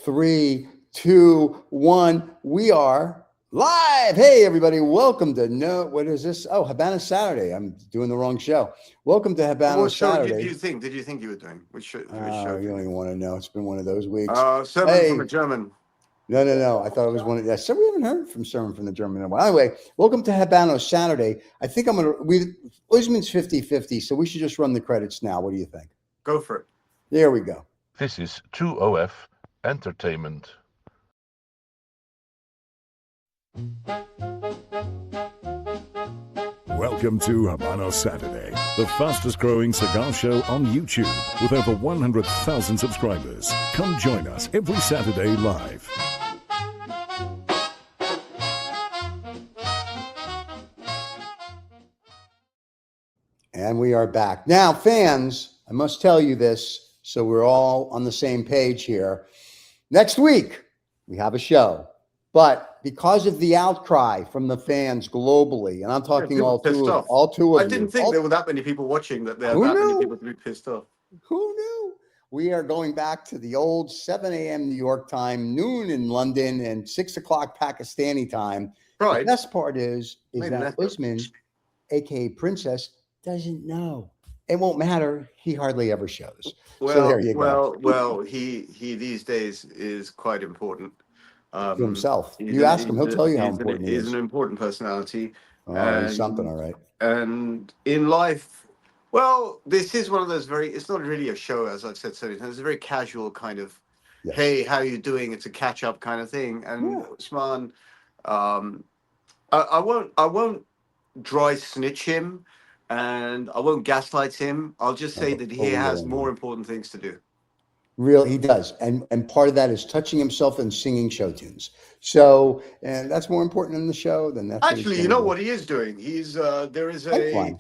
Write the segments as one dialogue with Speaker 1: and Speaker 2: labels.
Speaker 1: 3, 2, 1. We are live. Hey, everybody. Welcome to what is this? Oh, Habanos Saturday. I'm doing the wrong show. Welcome to Habanos
Speaker 2: What show
Speaker 1: Saturday.
Speaker 2: Did you think you were doing? Which show?
Speaker 1: You don't even want to know. It's been one of those weeks.
Speaker 2: Sermon from a German.
Speaker 1: No. I thought it was one of so we haven't heard from Sermon from the German in a while. Anyway, welcome to Habanos Saturday. I think Usman's 50-50, so we should just run the credits now. What do you think?
Speaker 2: Go for it.
Speaker 1: There we go.
Speaker 3: This is 2OF Entertainment.
Speaker 4: Welcome to Habanos Saturday, the fastest growing cigar show on YouTube with over 100,000 subscribers. Come join us every Saturday live.
Speaker 1: And we are back. Now, fans, I must tell you this so we're all on the same page here. Next week, we have a show. But because of the outcry from the fans globally, and I'm talking all two of you.
Speaker 2: I didn't think there were that many people watching that there were that many people to be pissed off.
Speaker 1: Who knew? We are going back to the old 7 a.m. New York time, noon in London, and 6 o'clock Pakistani time.
Speaker 2: Right.
Speaker 1: The best part is that Usman, a.k.a. Princess, doesn't know. It won't matter. He hardly ever shows.
Speaker 2: Well,
Speaker 1: so there you go.
Speaker 2: Well, he these days is quite important.
Speaker 1: To himself. You ask him, he'll tell you how important he is.
Speaker 2: He's an important personality.
Speaker 1: He's something, all right.
Speaker 2: And in life, well, this is one of those it's not really a show, as I've said so many times. It's a very casual kind of, hey, how you doing? It's a catch-up kind of thing. And Usman, I won't dry snitch him, and I won't gaslight him. I'll just say that he has more important things to do.
Speaker 1: Really, he does, and part of that is touching himself and singing show tunes. So, and that's more important in the show than that.
Speaker 2: Actually, you know what he is doing? He's there is a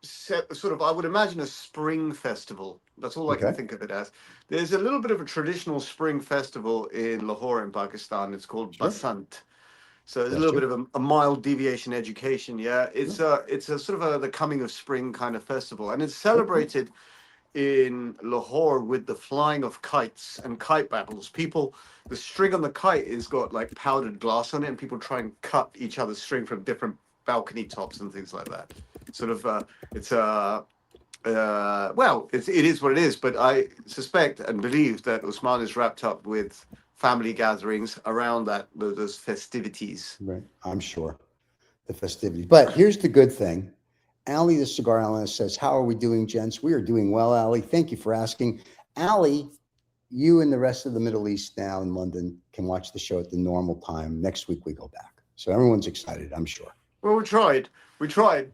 Speaker 2: sort of, I would imagine, a spring festival. That's all I can think of it as. There's a little bit of a traditional spring festival in Lahore in Pakistan. It's called Basant. So there's a little bit of a mild deviation education. Yeah, it's a sort of the coming of spring kind of festival, and it's celebrated in Lahore with the flying of kites and kite battles. The string on the kite is got like powdered glass on it, and people try and cut each other's string from different balcony tops and things like that. Sort of, it is what it is. But I suspect and believe that Usman is wrapped up with family gatherings around those festivities.
Speaker 1: Right, I'm sure. The festivities. But here's the good thing. Ali, the cigar analyst, says, how are we doing, gents? We are doing well, Ali. Thank you for asking. Ali, you and the rest of the Middle East now in London can watch the show at the normal time. Next week we go back. So everyone's excited, I'm sure.
Speaker 2: Well, we tried,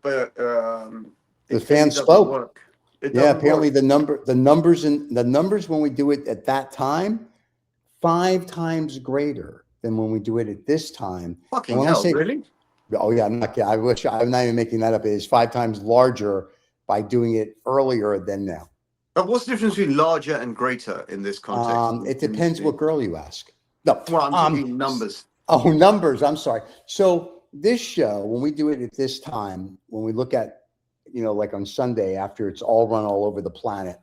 Speaker 2: but
Speaker 1: the fans spoke. Apparently the numbers when we do it at that time, 5 times greater than when we do it at this time.
Speaker 2: Fucking hell, really?
Speaker 1: Oh yeah, I'm not even making that up. It is 5 times larger by doing it earlier than now.
Speaker 2: But what's the difference between larger and greater in this context?
Speaker 1: It depends what girl you ask. No,
Speaker 2: well, I'm thinking numbers.
Speaker 1: Oh, numbers. I'm sorry. So this show, when we do it at this time, when we look at, like on Sunday after it's all run all over the planet,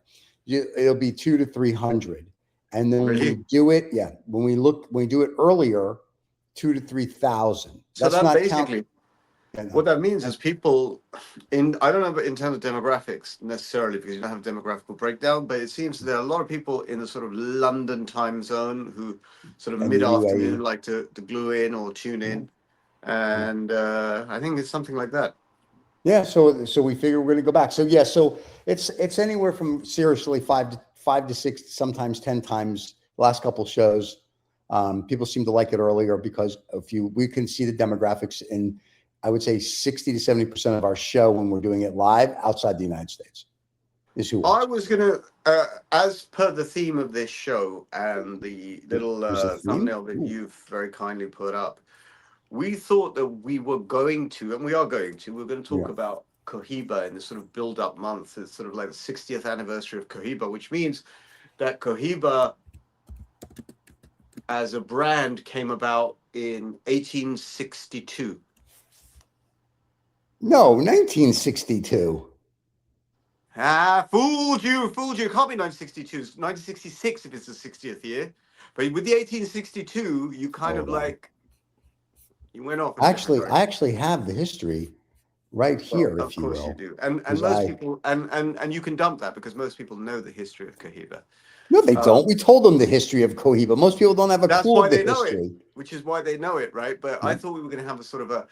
Speaker 1: it'll be 200 to 300. And then when we do it, when we do it earlier, 2,000 to 3,000.
Speaker 2: So that basically, what that means is people I don't know in terms of demographics necessarily, because you don't have a demographical breakdown, but it seems there are a lot of people in the sort of London time zone who sort of mid-afternoon like to glue in or tune in. And I think it's something like that.
Speaker 1: Yeah, so we figure we're going to go back. So so it's anywhere from seriously 5 to 6, sometimes 10 times the last couple shows. People seem to like it earlier because we can see the demographics in, I would say 60 to 70% of our show when we're doing it live outside the United States. Is who
Speaker 2: I was going to, as per the theme of this show and the little thumbnail that you've very kindly put up, we thought that we were going to, and we are going to, we're going to talk about Cohiba in this sort of build-up month. It's sort of like the 60th anniversary of Cohiba, which means that Cohiba as a brand came about in 1862.
Speaker 1: No, 1962.
Speaker 2: Fooled you, fooled you. It can't be 1962. It's 1966 if it's the 60th year. But with the 1862, you kind of
Speaker 1: Hold on.
Speaker 2: like, you went off a different
Speaker 1: Actually, I
Speaker 2: direction.
Speaker 1: actually have the history right
Speaker 2: Well,
Speaker 1: here,
Speaker 2: of
Speaker 1: if you
Speaker 2: course you
Speaker 1: will.
Speaker 2: do. And
Speaker 1: Because
Speaker 2: most people, and you can dump that because most people know the history of Cohiba.
Speaker 1: no, they don't. We told them the history of Cohiba. Most people don't have a
Speaker 2: That's
Speaker 1: clue
Speaker 2: why
Speaker 1: of the
Speaker 2: they know it,
Speaker 1: history.
Speaker 2: which is why they know it, right? But I
Speaker 1: Yeah.
Speaker 2: thought we were going to have a sort of a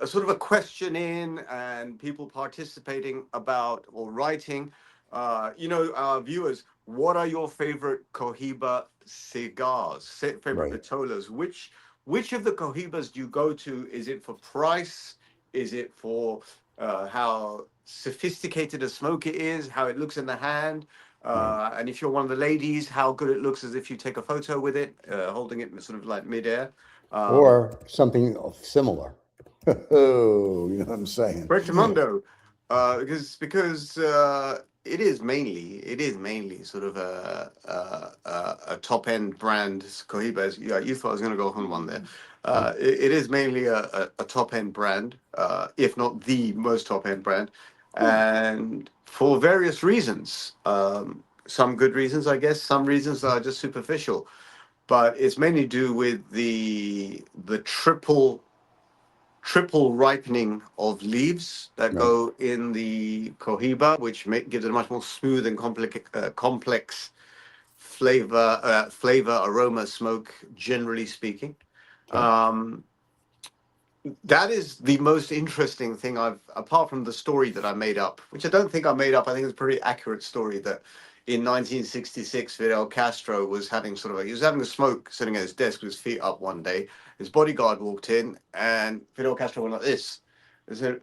Speaker 2: sort of a question in and people participating about or writing. Our viewers, what are your favorite Cohiba cigars? Favorite
Speaker 1: Right.
Speaker 2: vitolas? Which of the Cohibas do you go to? Is it for price? Is it for how sophisticated a smoke it is? How it looks in the hand?
Speaker 1: Right.
Speaker 2: And if you're one of the ladies, how good it looks as if you take a photo with it, holding it sort of like midair.
Speaker 1: Or something similar. Oh, you know what I'm saying?
Speaker 2: Rectamundo, because it is mainly sort of a top end brand. Cohiba, yeah, you thought I was going to go on one there. It is mainly a top end brand, if not the most top end brand, and for various reasons. Some good reasons, I guess. Some reasons that are just superficial, but it's mainly due with the triple ripening of leaves that
Speaker 1: Right.
Speaker 2: go in the Cohiba, which gives it a much more smooth and complex flavor, aroma, smoke, generally speaking.
Speaker 1: Okay.
Speaker 2: That is the most interesting thing apart from the story that I made up, which I don't think I made up. I think it's a pretty accurate story that in 1966, Fidel Castro he was having a smoke sitting at his desk with his feet up one day. His bodyguard walked in and Fidel Castro went like this. He said,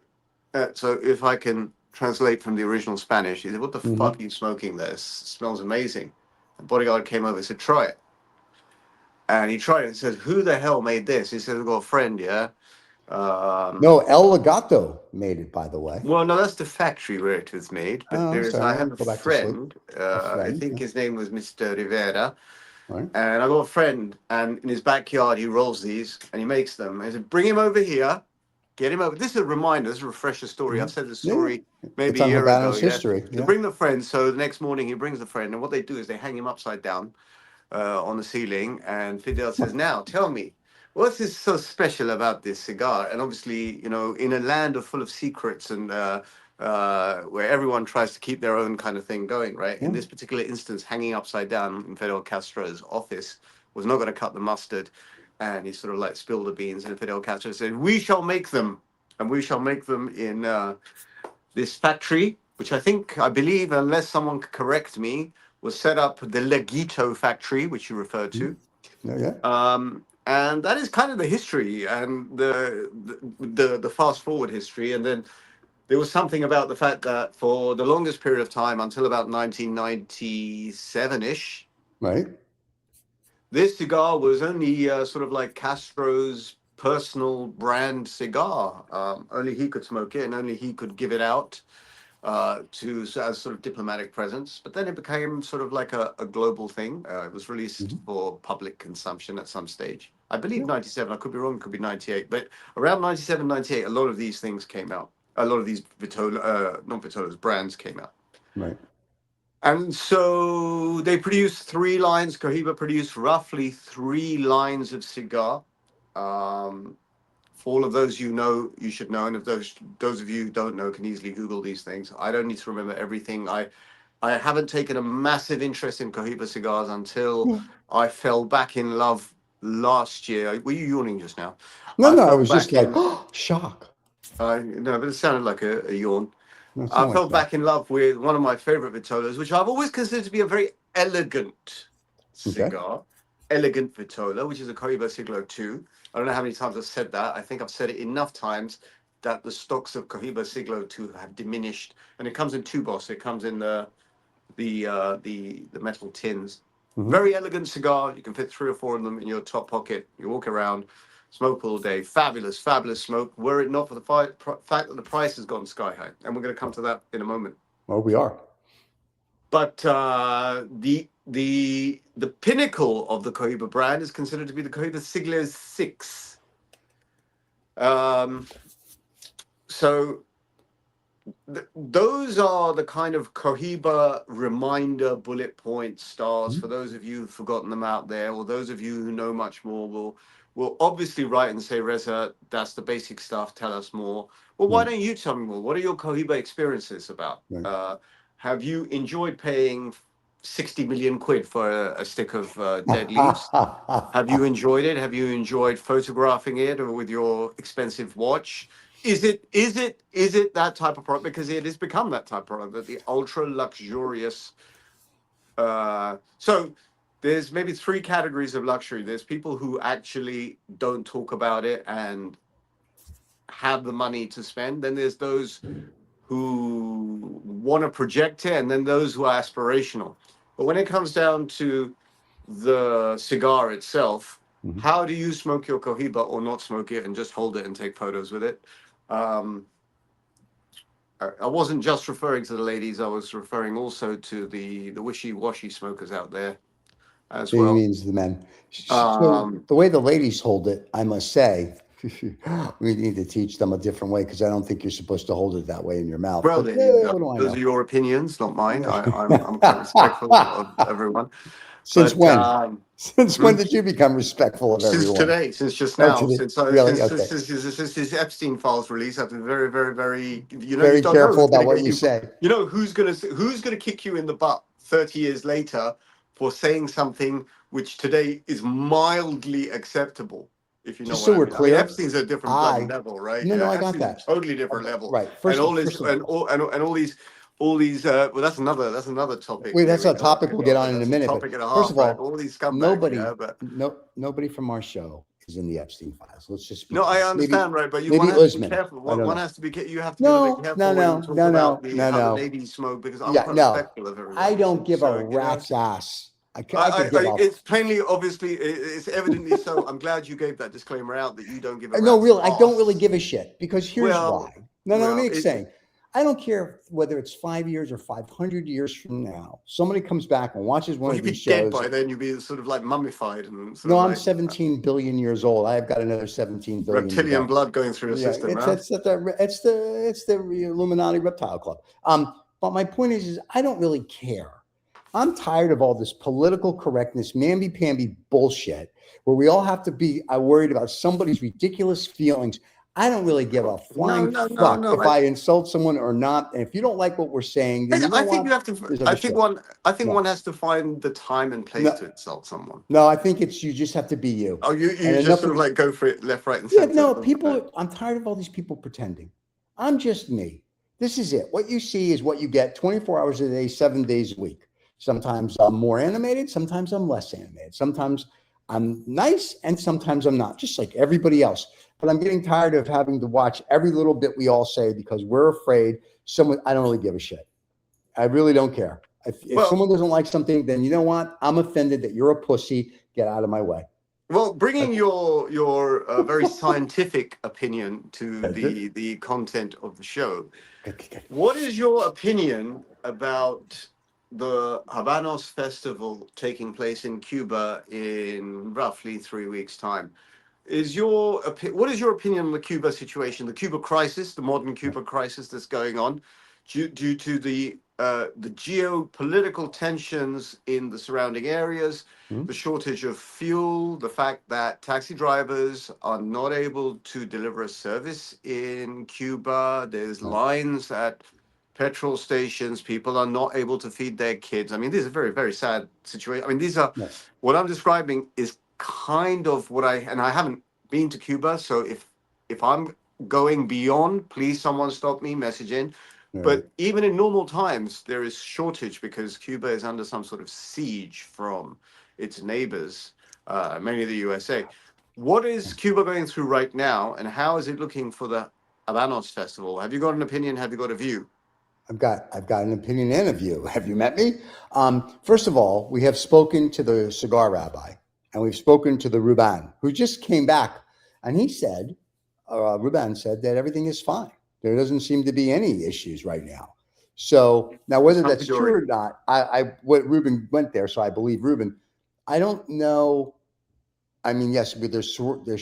Speaker 2: so if I can translate from the original Spanish, he said, what the
Speaker 1: Mm-hmm.
Speaker 2: fuck are you smoking there? It smells amazing. The bodyguard came over and said, try it. And he tried it and said, who the hell made this? He said, I've got a friend, yeah.
Speaker 1: No, El Legato made it, by the way.
Speaker 2: Well, no, that's the factory where it was made. But
Speaker 1: Oh, I'm
Speaker 2: I
Speaker 1: sorry. I'll
Speaker 2: have a
Speaker 1: go back to sleep.
Speaker 2: friend.
Speaker 1: A
Speaker 2: I
Speaker 1: friend.
Speaker 2: think
Speaker 1: Yeah.
Speaker 2: his name was Mr. Rivera,
Speaker 1: Right.
Speaker 2: and I got a friend, and in his backyard he rolls these and he makes them. I said, bring him over here, get him over. This is a reminder. This is a refresher story.
Speaker 1: Mm-hmm.
Speaker 2: I've said this
Speaker 1: Yeah, yeah.
Speaker 2: story maybe
Speaker 1: It's
Speaker 2: a
Speaker 1: on
Speaker 2: year ago.
Speaker 1: Habanos
Speaker 2: Yeah,
Speaker 1: history.
Speaker 2: to
Speaker 1: Yeah.
Speaker 2: bring the friend. So the next morning he brings the friend, and what they do is they hang him upside down on the ceiling, and Fidel says, "Now tell me." What's is so special about this cigar? And obviously, in a land full of secrets and where everyone tries to keep their own kind of thing going, right? In
Speaker 1: Yeah.
Speaker 2: this particular instance, hanging upside down in Fidel Castro's office was not going to cut the mustard. And he sort of like spilled the beans. And Fidel Castro said, we shall make them. And we shall make them in this factory, which I believe, unless someone could correct me, was set up the Legito factory, which you referred to.
Speaker 1: Yeah. Yeah.
Speaker 2: And that is kind of the history and the fast forward history. And then there was something about the fact that for the longest period of time, until about 1997-ish,
Speaker 1: Right.
Speaker 2: this cigar was only sort of like Castro's personal brand cigar. Only he could smoke it and only he could give it out as sort of diplomatic presence. But then it became sort of like a global thing. It was released
Speaker 1: Mm-hmm.
Speaker 2: for public consumption at some stage. I believe
Speaker 1: Yeah.
Speaker 2: 97. I could be wrong. It could be 98. But around 97, 98, a lot of these things came out. A lot of these not Vitolas, brands came out.
Speaker 1: Right.
Speaker 2: And so they produced 3 lines. Cohiba produced roughly 3 lines of cigar. For all of those you should know, and if those of you who don't know can easily Google these things. I don't need to remember everything. I haven't taken a massive interest in Cohiba cigars until
Speaker 1: Yeah.
Speaker 2: I fell back in love last year. Were you yawning just now?
Speaker 1: No,
Speaker 2: I
Speaker 1: no, I
Speaker 2: fell
Speaker 1: was just
Speaker 2: back
Speaker 1: like,
Speaker 2: in.
Speaker 1: oh, shock.
Speaker 2: No, but it sounded like a yawn.
Speaker 1: No, it's
Speaker 2: I
Speaker 1: not like
Speaker 2: fell
Speaker 1: that.
Speaker 2: back in love with one of my favorite Vitolas, which I've always considered to be a very elegant
Speaker 1: Okay.
Speaker 2: cigar. Elegant Vitola, which is a Cohiba Siglo 2. I don't know how many times I've said that. I think I've said it enough times that the stocks of Cohiba Siglo 2 have diminished. And it comes in 2 boss. It comes in the metal tins.
Speaker 1: Mm-hmm.
Speaker 2: Very elegant cigar. You can fit 3 or 4 of them in your top pocket. You walk around, smoke all day. Fabulous, fabulous smoke. Were it not for the fact that the price has gone sky high, and we're going to come to that in a moment.
Speaker 1: Well, we are.
Speaker 2: But the pinnacle of the Cohiba brand is considered to be the Cohiba Siglo 6. So those are the kind of Cohiba reminder bullet point stars.
Speaker 1: Mhm.
Speaker 2: For those of you who've forgotten them out there, or those of you who know much more, will obviously write and say, Reza, that's the basic stuff. Tell us more. Well, why
Speaker 1: Right.
Speaker 2: don't you tell me more? What are your Cohiba experiences about?
Speaker 1: Right.
Speaker 2: Have you enjoyed paying 60 million quid for a stick of dead leaves? Have you enjoyed it? Have you enjoyed photographing it or with your expensive watch? Is it that type of product? Because it has become that type of product, that the ultra luxurious. So there's maybe three categories of luxury. There's people who actually don't talk about it and have the money to spend. Then there's those who want to project it, and then those who are aspirational. But when it comes down to the cigar itself,
Speaker 1: Mhm.
Speaker 2: how do you smoke your Cohiba or not smoke it and just hold it and take photos with it? Um, I wasn't just referring to the ladies, I was referring also to the wishy-washy smokers out there as
Speaker 1: He
Speaker 2: well.
Speaker 1: means the men. So
Speaker 2: Um,
Speaker 1: the way the ladies hold it, I must say, we need to teach them a different way because I don't think you're supposed to hold it that way in your mouth.
Speaker 2: well,
Speaker 1: But
Speaker 2: there you go.
Speaker 1: what do I
Speaker 2: Those are
Speaker 1: know?
Speaker 2: your opinions, not mine. I'm quite respectful of everyone.
Speaker 1: Since
Speaker 2: But
Speaker 1: when? Since when
Speaker 2: hmm?
Speaker 1: did you become respectful of
Speaker 2: Since
Speaker 1: everyone?
Speaker 2: today, since just
Speaker 1: Oh,
Speaker 2: now,
Speaker 1: today.
Speaker 2: since
Speaker 1: Really? Okay.
Speaker 2: this Epstein files release, I've been very, very, very. You
Speaker 1: Very
Speaker 2: don't know
Speaker 1: careful
Speaker 2: who's going
Speaker 1: about
Speaker 2: to
Speaker 1: what
Speaker 2: get
Speaker 1: you
Speaker 2: you.
Speaker 1: say.
Speaker 2: You know who's going to kick you in the butt 30 years later for saying something which today is mildly acceptable. If you know
Speaker 1: Just
Speaker 2: what
Speaker 1: so
Speaker 2: I
Speaker 1: we're
Speaker 2: mean. I mean,
Speaker 1: clear,
Speaker 2: Epstein's a different bloody level, right?
Speaker 1: no,
Speaker 2: Yeah,
Speaker 1: no, I got
Speaker 2: Epstein's a
Speaker 1: that.
Speaker 2: totally different level,
Speaker 1: Right.
Speaker 2: and all this,
Speaker 1: First of all,
Speaker 2: and all these. Well, that's another topic.
Speaker 1: wait,
Speaker 2: Here
Speaker 1: that's
Speaker 2: we
Speaker 1: a
Speaker 2: go.
Speaker 1: topic we'll get on in a
Speaker 2: That's a
Speaker 1: minute. But
Speaker 2: topic and a
Speaker 1: first
Speaker 2: half,
Speaker 1: of
Speaker 2: right?
Speaker 1: all,
Speaker 2: All these scumbags, yeah, but.
Speaker 1: nobody from our show is in the Epstein files. Let's just be
Speaker 2: No, I
Speaker 1: clear.
Speaker 2: understand, right? But one
Speaker 1: Maybe
Speaker 2: has to be
Speaker 1: Usman.
Speaker 2: careful.
Speaker 1: I don't
Speaker 2: One
Speaker 1: know.
Speaker 2: has to be. You have to be a little bit
Speaker 1: No, no,
Speaker 2: careful when you
Speaker 1: no,
Speaker 2: talk
Speaker 1: no,
Speaker 2: about
Speaker 1: no, no,
Speaker 2: how the
Speaker 1: no.
Speaker 2: ladies smoke, because I'm
Speaker 1: Yeah,
Speaker 2: quite
Speaker 1: no.
Speaker 2: respectful of
Speaker 1: I
Speaker 2: everyone.
Speaker 1: don't give a
Speaker 2: So
Speaker 1: rat's ass. I could give a.
Speaker 2: it's plainly, obviously, it's evidently so. I'm glad you gave that disclaimer out that you don't give a
Speaker 1: No,
Speaker 2: rat's
Speaker 1: really, I don't really
Speaker 2: ass.
Speaker 1: give a shit because here's
Speaker 2: Well,
Speaker 1: why. No, let me
Speaker 2: it,
Speaker 1: explain. I don't care whether it's 5 years or 500 years from now. Somebody comes back and watches one
Speaker 2: well,
Speaker 1: of
Speaker 2: you'd be
Speaker 1: these
Speaker 2: dead
Speaker 1: shows.
Speaker 2: by then. You'd be sort of like mummified and sort
Speaker 1: No,
Speaker 2: of
Speaker 1: I'm
Speaker 2: like
Speaker 1: 17 billion years old. I've got another 17 billion to
Speaker 2: reptilian
Speaker 1: go.
Speaker 2: blood going through your
Speaker 1: Yeah,
Speaker 2: system,
Speaker 1: it's
Speaker 2: huh?
Speaker 1: it's the Illuminati Reptile Club. But my point is I don't really care. I'm tired of all this political correctness, mamby-pamby bullshit, where we all have to be worried about somebody's ridiculous feelings. I don't really give a
Speaker 2: No,
Speaker 1: flying
Speaker 2: no, no,
Speaker 1: fuck
Speaker 2: no.
Speaker 1: if I insult someone or not. And if you don't like what we're saying, then you know
Speaker 2: I think
Speaker 1: what?
Speaker 2: you have to.
Speaker 1: There's other shit.
Speaker 2: I think
Speaker 1: No,
Speaker 2: one has to find the time and place
Speaker 1: no,
Speaker 2: to insult someone.
Speaker 1: no. I think you just have to be you.
Speaker 2: Oh,
Speaker 1: And
Speaker 2: you just
Speaker 1: enough
Speaker 2: sort
Speaker 1: of
Speaker 2: of like go for it, left, right, and
Speaker 1: Yeah,
Speaker 2: center.
Speaker 1: no, people, I'm tired of all these people pretending. I'm just me. This is it. What you see is what you get 24 hours a day, 7 days a week. Sometimes I'm more animated, sometimes I'm less animated. Sometimes I'm nice and sometimes I'm not, just like everybody else. But I'm getting tired of having to watch every little bit we all say because we're afraid I don't really give a shit. I really don't care. If
Speaker 2: Well,
Speaker 1: someone doesn't like something, then you know what? I'm offended that you're a pussy. Get out of my way.
Speaker 2: bringing your very scientific opinion to the content of the show, what is your opinion about the Habanos Festival taking place in Cuba in roughly 3 weeks' time? What is your opinion on the Cuba situation, the Cuba crisis, the modern Cuba crisis that's going on, due to the geopolitical tensions in the surrounding areas,
Speaker 1: Hmm?
Speaker 2: the shortage of fuel, the fact that taxi drivers are not able to deliver a service in Cuba, there's
Speaker 1: Right.
Speaker 2: lines at petrol stations, people are not able to feed their kids. I mean, this is a very, very sad situation. I mean,
Speaker 1: Right.
Speaker 2: what I'm describing is kind of and I haven't been to Cuba, so if I'm going beyond, please someone stop me, message in.
Speaker 1: Right.
Speaker 2: But even in normal times, there is shortage because Cuba is under some sort of siege from its neighbors, mainly the USA. What is Cuba going through right now, and how is it looking for the Habanos Festival? Have you got an opinion? Have you got a view?
Speaker 1: I've got an opinion and a view. Have you met me? First of all, we have spoken to the cigar rabbi and we've spoken to the Ruban, who just came back, and he said, Ruban said that everything is fine. There doesn't seem to be any issues right now. So now, whether that's true or not, what Ruben went there, so I believe Ruben. I don't know. I mean, yes, but there's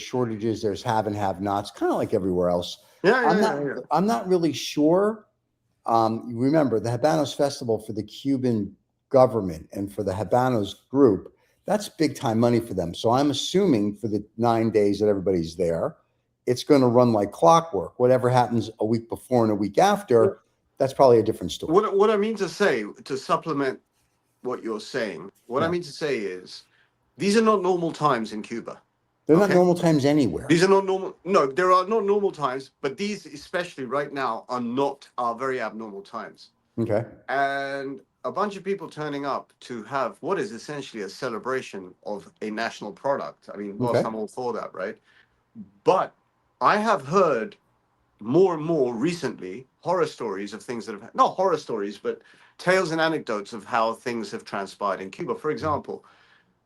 Speaker 1: shortages, there's have and have nots, kind of like everywhere else.
Speaker 2: Yeah,
Speaker 1: I'm
Speaker 2: yeah,
Speaker 1: not
Speaker 2: yeah, yeah.
Speaker 1: I'm not really sure remember the Habanos Festival for the Cuban government and for the Habanos group, that's big time money for them. So I'm assuming for the 9 days that everybody's there, it's going to run like clockwork. Whatever happens a week before and a week after, that's probably a different story.
Speaker 2: What I mean to say, to supplement what you're saying, what I mean to say is, these are not normal times in Cuba.
Speaker 1: They're not normal times anywhere.
Speaker 2: These are not normal. No, there are not normal times, but these, especially right now, are very abnormal times.
Speaker 1: Okay.
Speaker 2: And a bunch of people turning up to have what is essentially a celebration of a national product. I mean, whilst I'm all for that, right? But I have heard more and more recently horror stories of things that have, not horror stories, but tales and anecdotes of how things have transpired in Cuba. For example,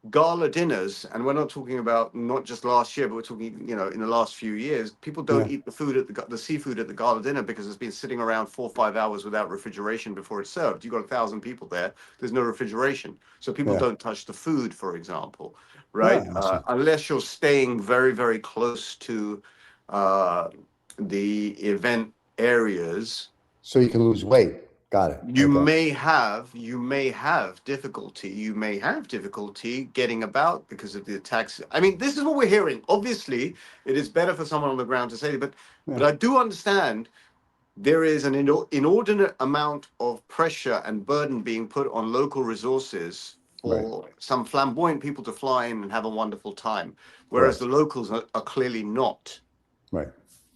Speaker 2: gala dinners, and we're not talking about not just last year, but we're talking, you know, in the last few years, people don't eat the food at the seafood at the gala dinner because it's been sitting around 4 or 5 hours without refrigeration before it's served. You've got 1,000 people there. There's no refrigeration. So people don't touch the food, for example, right? Unless you're staying very, very close to the event areas.
Speaker 1: So you can lose weight. Got it.
Speaker 2: You may have difficulty. You may have difficulty getting about because of the attacks. I mean, this is what we're hearing. Obviously, it is better for someone on the ground to say it, but I do understand there is an inordinate amount of pressure and burden being put on local resources for some flamboyant people to fly in and have a wonderful time, whereas the locals are clearly not.
Speaker 1: Right.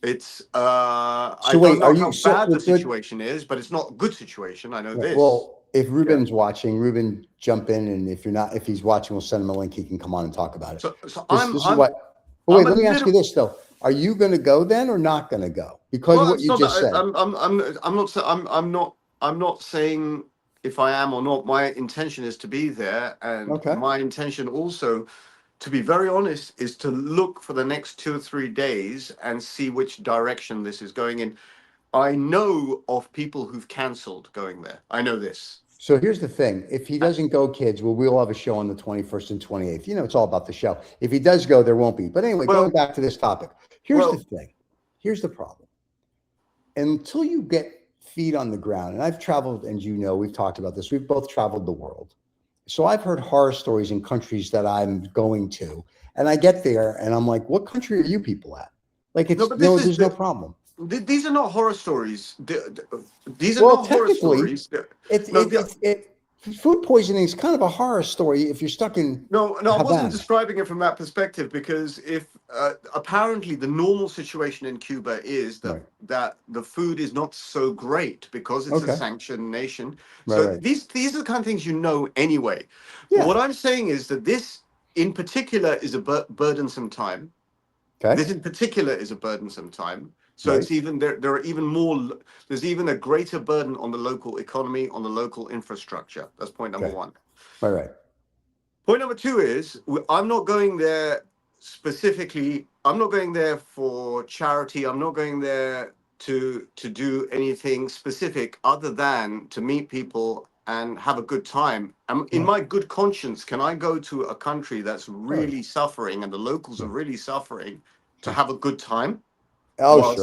Speaker 2: It's I don't know how bad the situation is, but it's not a good situation. I know this.
Speaker 1: Well, if Ruben's watching, Ruben, jump in, and if he's watching, we'll send him a link. He can come on and talk about it. Let me ask you this though: are you going to go then, or not going to go? Because of what you just said.
Speaker 2: I'm not saying if I am or not. My intention is to be there, and my intention also, to be very honest, is to look for the next 2 or 3 days and see which direction this is going in. I know of people who've cancelled going there. I know this.
Speaker 1: So here's the thing. If he doesn't go, kids, we'll have a show on the 21st and 28th. You know, it's all about the show. If he does go, there won't be. But anyway, going back to this topic, here's the thing. Here's the problem. Until you get feet on the ground, and I've traveled, and you know, we've talked about this. We've both traveled the world. So I've heard horror stories in countries that I'm going to, and I get there and I'm like, what country are you people at? Like, there's no problem.
Speaker 2: These are not horror stories. These are not horror stories.
Speaker 1: Food poisoning is kind of a horror story if you're stuck in.
Speaker 2: No, I wasn't describing it from that perspective, because if apparently the normal situation in Cuba is that the food is not so great because it's a sanctioned nation. So these are the kind of things you know anyway. Yeah. What I'm saying is that this in particular is a burdensome time. Okay. This in particular is a burdensome time. So it's even there are even more. There's even a greater burden on the local economy, on the local infrastructure. That's point number one.
Speaker 1: Right.
Speaker 2: Point number two is I'm not going there specifically. I'm not going there for charity. I'm not going there to do anything specific other than to meet people and have a good time. In my good conscience, can I go to a country that's really suffering and the locals are really suffering to have a good time? Sure.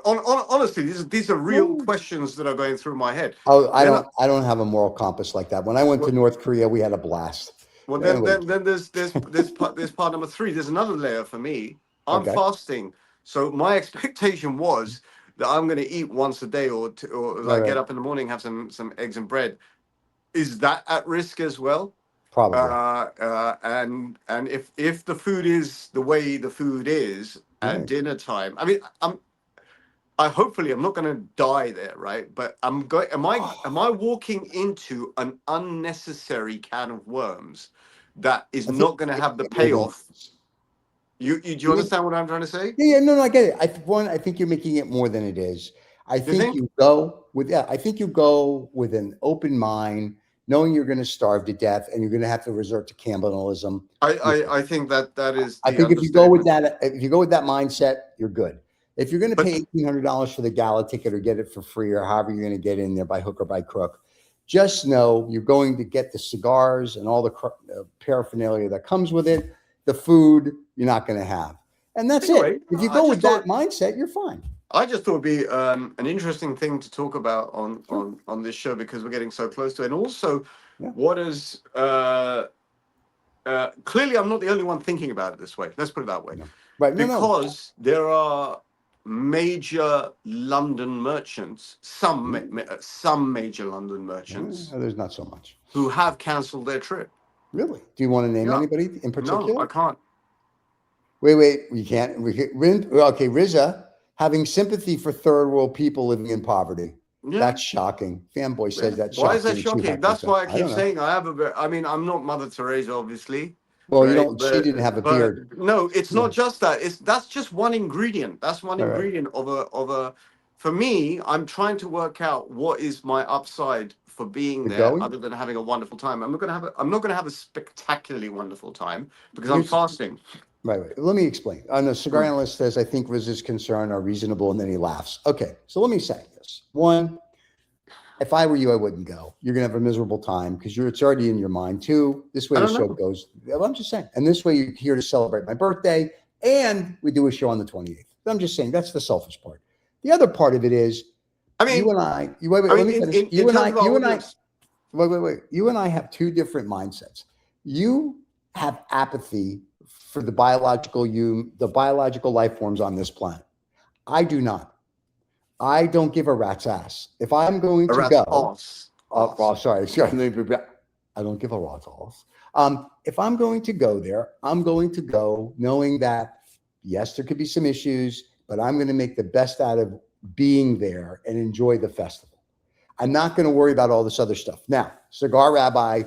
Speaker 2: Honestly, these are real questions that are going through my head.
Speaker 1: I don't have a moral compass like that. When I went to North Korea, we had a blast.
Speaker 2: Well, then there's part number three. There's another layer for me. I'm fasting, so my expectation was that I'm going to eat once a day, or I get up in the morning, have some eggs and bread. Is that at risk as well?
Speaker 1: Probably.
Speaker 2: And if the food is the way the food is at dinner time, I mean, hopefully I'm not going to die there, right? But am I walking into an unnecessary can of worms that is not going to have the payoff? Do you understand what I'm trying to say?
Speaker 1: Yeah, no, I get it. I think you're making it more than it is. I think you go with an open mind, knowing you're going to starve to death and you're going to have to resort to cannibalism.
Speaker 2: I think that is.
Speaker 1: I think if you go with that mindset, you're good. If you're going to pay $1,800 for the gala ticket or get it for free or however you're going to get in there by hook or by crook, just know you're going to get the cigars and all the paraphernalia that comes with it. The food you're not going to have, and that's it. If you go with that mindset, you're fine.
Speaker 2: I just thought it'd be an interesting thing to talk about on this show because we're getting so close to it. And also, what is clearly I'm not the only one thinking about it this way. Let's put it that way.
Speaker 1: No. Right.
Speaker 2: Because there are major London merchants, some major London merchants
Speaker 1: There's not so much.
Speaker 2: who have cancelled their trip.
Speaker 1: Really? Do you want to name anybody in particular?
Speaker 2: No, I can't.
Speaker 1: Wait, we can't. Okay, Riza, having sympathy for third world people living in poverty. Yeah. That's shocking. Fanboy says that's shocking.
Speaker 2: Why is that shocking? That's why I keep saying I'm not Mother Teresa, obviously.
Speaker 1: Well, right? She didn't have a beard.
Speaker 2: No, it's not just that. That's just one ingredient. That's one ingredient of a. For me, I'm trying to work out what is my upside for being there, other than having a wonderful time. I'm not going to have a spectacularly wonderful time because I'm fasting.
Speaker 1: Right. Let me explain. The cigar analyst says, I think Riz's concerns are reasonable, and then he laughs. Okay, so let me say this. One, if I were you, I wouldn't go. You're going to have a miserable time because it's already in your mind. Two, this way the show goes. I'm just saying. And this way you're here to celebrate my birthday, and we do a show on the 28th. I'm just saying that's the selfish part. The other part of it is, you and I, you and I have two different mindsets. You have apathy for the biological life forms on this planet. I do not. I don't give a rat's ass. If I'm going to go, sorry, I don't give a rat's ass. If I'm going to go there, I'm going to go knowing that yes, there could be some issues, but I'm going to make the best out of being there and enjoy the festival. I'm not going to worry about all this other stuff. Now, Cigar Rabbi,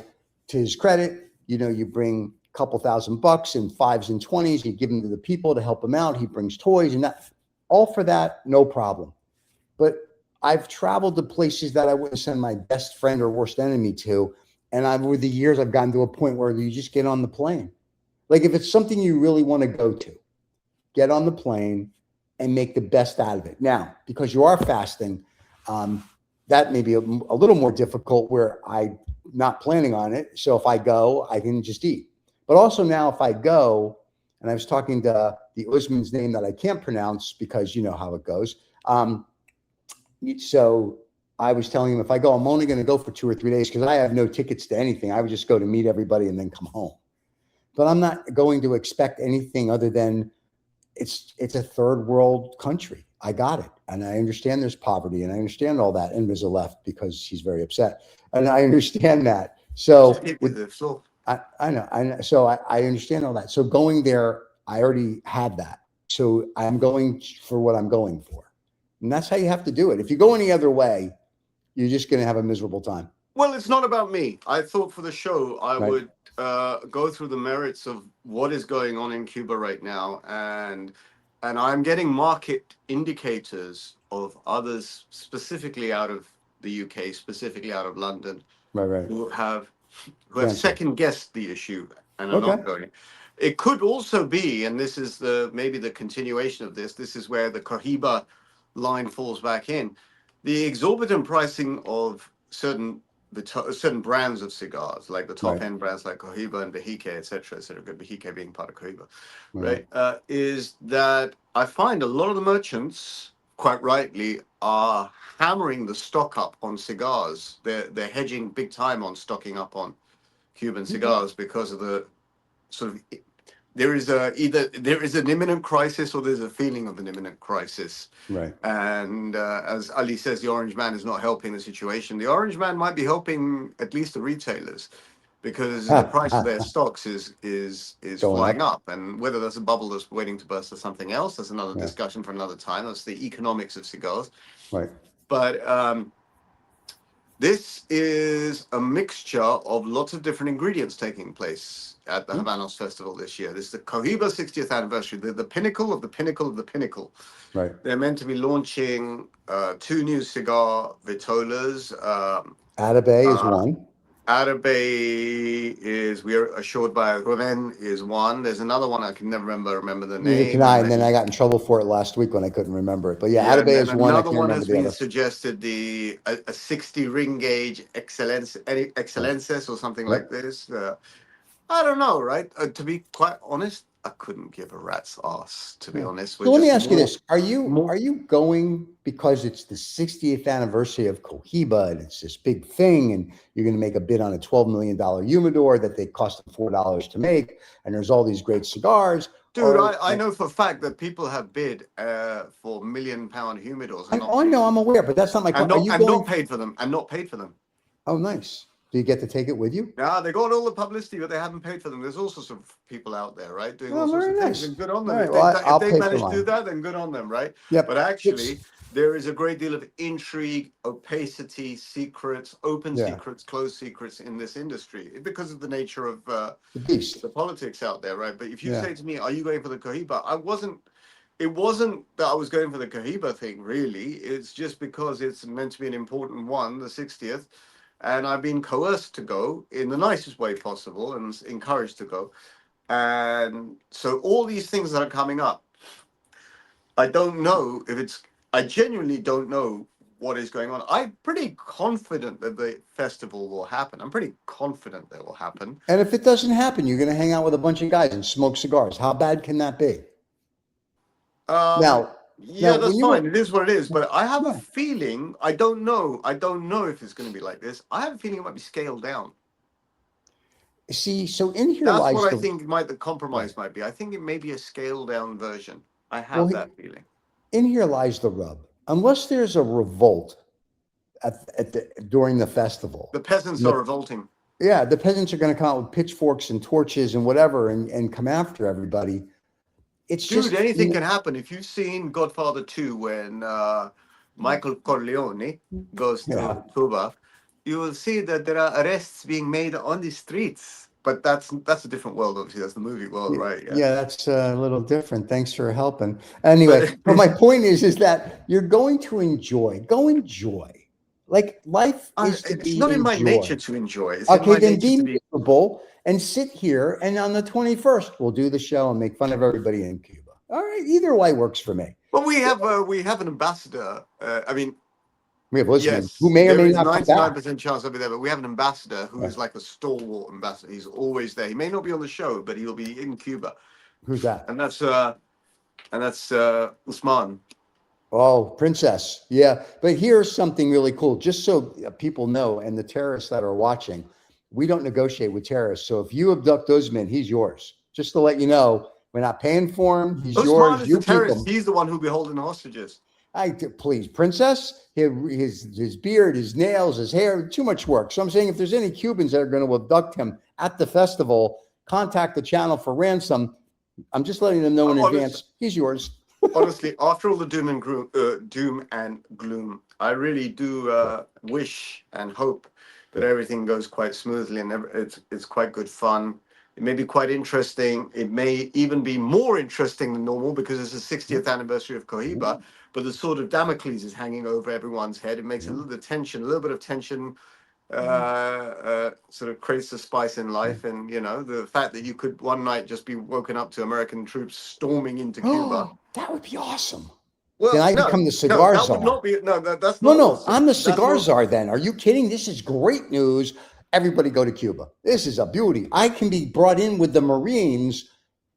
Speaker 1: to his credit, you bring a couple $1,000 in 5s and 20s, you give them to the people to help them out. He brings toys and that, all for that, no problem. But I've traveled to places that I wouldn't send my best friend or worst enemy to. And over the years, I've gotten to a point where you just get on the plane. Like if it's something you really want to go to, get on the plane and make the best out of it. Now, because you are fasting, that may be a little more difficult where I'm not planning on it. So if I go, I can just eat. But also now if I go, and I was talking to the Usman's name that I can't pronounce because you know how it goes. So I was telling him if I go, I'm only going to go for 2 or 3 days because I have no tickets to anything. I would just go to meet everybody and then come home. But I'm not going to expect anything other than it's a third world country. I got it. And I understand there's poverty and I understand all that. And Rizza left because she's very upset. And I understand that. So I know. So I understand all that. So going there, I already had that. So I'm going for what I'm going for. And that's how you have to do it. If you go any other way, you're just going to have a miserable time.
Speaker 2: Well, it's not about me. I thought for the show, I would go through the merits of what is going on in Cuba right now. And I'm getting market indicators of others, specifically out of the UK, specifically out of London, who have second guessed the issue and are not going. It could also be, and this is maybe the continuation of this. This is where the Cohiba line falls back in. The exorbitant pricing of certain brands of cigars, like the top end brands like Cohiba and Behike, etc., Behike being part of Cohiba, right? Is that I find a lot of the merchants, quite rightly, are hammering the stock up on cigars. They're hedging big time on stocking up on Cuban cigars because of the sort of there is an imminent crisis or there's a feeling of an imminent crisis.
Speaker 1: Right.
Speaker 2: And as Ali says, the Orange Man is not helping the situation. The Orange Man might be helping at least the retailers because the price of their stocks is flying up. And whether that's a bubble that's waiting to burst or something else, that's another discussion for another time. That's the economics of cigars.
Speaker 1: Right.
Speaker 2: But this is a mixture of lots of different ingredients taking place at the Habanos Festival this year. This is the Cohiba 60th anniversary. They're the pinnacle of the pinnacle of the pinnacle.
Speaker 1: Right.
Speaker 2: They're meant to be launching 2 new cigar vitolas.
Speaker 1: Atabey is one.
Speaker 2: Atabey is, we are assured by Ruben, is one. There's another one I can never remember the name.
Speaker 1: Neither can I, and then I got in trouble for it last week when I couldn't remember it. But Atabey is one.
Speaker 2: Another one has been suggested, a 60 ring gauge Excellences or something like this. I don't know, right? To be quite honest, I couldn't give a rat's ass, to be honest.
Speaker 1: So let me ask you this: Are
Speaker 2: more-
Speaker 1: you going because it's the 60th anniversary of Cohiba and it's this big thing, and you're going to make a bid on a $12 million humidor that they cost them $4 to make, and there's all these great cigars?
Speaker 2: Dude, I know for a fact that people have bid for £1 million humidors.
Speaker 1: I know, I'm aware, but that's not my point. Are you going?
Speaker 2: Not paid for them, and not paid for them.
Speaker 1: Oh, nice. Do you get to take it with you?
Speaker 2: Yeah, they got all the publicity, but they haven't paid for them. There's all sorts of people out there, right, doing all sorts
Speaker 1: very
Speaker 2: of
Speaker 1: nice.
Speaker 2: things, and good on them.
Speaker 1: Right,
Speaker 2: If
Speaker 1: well,
Speaker 2: they
Speaker 1: I'll pay
Speaker 2: manage
Speaker 1: for
Speaker 2: to do
Speaker 1: mine.
Speaker 2: that, then good on them, right?
Speaker 1: Yep.
Speaker 2: But actually, there is a great deal of intrigue, opacity, secrets, open secrets, closed secrets in this industry because of the nature of
Speaker 1: The beast.
Speaker 2: the politics out there, right? But if you say to me, "Are you going for the Cohiba?" It wasn't that I was going for the Cohiba thing, really. It's just because it's meant to be an important one, the 60th. And I've been coerced to go in the nicest way possible and encouraged to go. And so all these things that are coming up, I don't know if it's, I genuinely don't know what is going on. I'm pretty confident that the festival will happen. I'm pretty confident that will happen.
Speaker 1: And if it doesn't happen, you're going to hang out with a bunch of guys and smoke cigars. How bad can that be?
Speaker 2: Yeah, that's fine. It is what it is. But I have a
Speaker 1: Yeah.
Speaker 2: feeling, I don't know if it's going to be like this. I have a feeling it might be scaled down.
Speaker 1: See, so in here
Speaker 2: That's
Speaker 1: lies
Speaker 2: what I think the compromise might be. I think it may be a scaled down version. I have that feeling.
Speaker 1: In here lies the rub. Unless there's a revolt during the festival,
Speaker 2: The peasants are revolting.
Speaker 1: yeah, the peasants are going to come out with pitchforks and torches and whatever and come after everybody. It's
Speaker 2: Dude,
Speaker 1: just
Speaker 2: anything can happen. If you've seen Godfather 2 when Michael Corleone goes to Cuba, you will see that there are arrests being made on the streets. But that's a different world, obviously. That's the movie world, right?
Speaker 1: Yeah, that's a little different. Thanks for helping. Anyway, but my point is that you're going to enjoy. Go enjoy. Like life is to be
Speaker 2: it's not in my
Speaker 1: enjoyed.
Speaker 2: nature to enjoy. It's
Speaker 1: Okay,
Speaker 2: in my
Speaker 1: then
Speaker 2: nature
Speaker 1: be miserable and sit here. And on the 21st, we'll do the show and make fun of everybody in Cuba. All right, either way works for me.
Speaker 2: Well, we have an ambassador. I mean,
Speaker 1: We have listeners
Speaker 2: yes,
Speaker 1: who may or
Speaker 2: there
Speaker 1: may
Speaker 2: is
Speaker 1: not come back.
Speaker 2: 99% chance I'll be there, but we have an ambassador who is like a stalwart ambassador. He's always there. He may not be on the show, but he'll be in Cuba.
Speaker 1: Who's that?
Speaker 2: And that's Usman.
Speaker 1: Oh, Princess. Yeah. But here's something really cool, just so people know, and the terrorists that are watching, we don't negotiate with terrorists. So if you abduct Usman, he's yours. Just to let you know, we're not paying for him. He's
Speaker 2: Usman
Speaker 1: yours.
Speaker 2: is
Speaker 1: You
Speaker 2: the
Speaker 1: keep
Speaker 2: terrorist.
Speaker 1: him.
Speaker 2: He's the one who'll be holding the hostages.
Speaker 1: Please, Princess, his beard, his nails, his hair, too much work. So I'm saying if there's any Cubans that are going to abduct him at the festival, contact the channel for ransom. I'm just letting them know in advance. He's yours.
Speaker 2: Honestly, after all the doom and gloom, I really do wish and hope that everything goes quite smoothly and it's quite good fun. It may be quite interesting. It may even be more interesting than normal because it's the 60th anniversary of Cohiba, but the sword of Damocles is hanging over everyone's head. It makes a little bit of tension, sort of creates the spice in life. And, you know, the fact that you could one night just be woken up to American troops storming into Cuba.
Speaker 1: That would be awesome.
Speaker 2: Well,
Speaker 1: Then I become the cigar czar.
Speaker 2: that would not be, that's
Speaker 1: No,
Speaker 2: not
Speaker 1: no,
Speaker 2: awesome.
Speaker 1: I'm the
Speaker 2: That's
Speaker 1: cigar
Speaker 2: not-
Speaker 1: czar then. Are you kidding? This is great news. Everybody go to Cuba. This is a beauty. I can be brought in with the Marines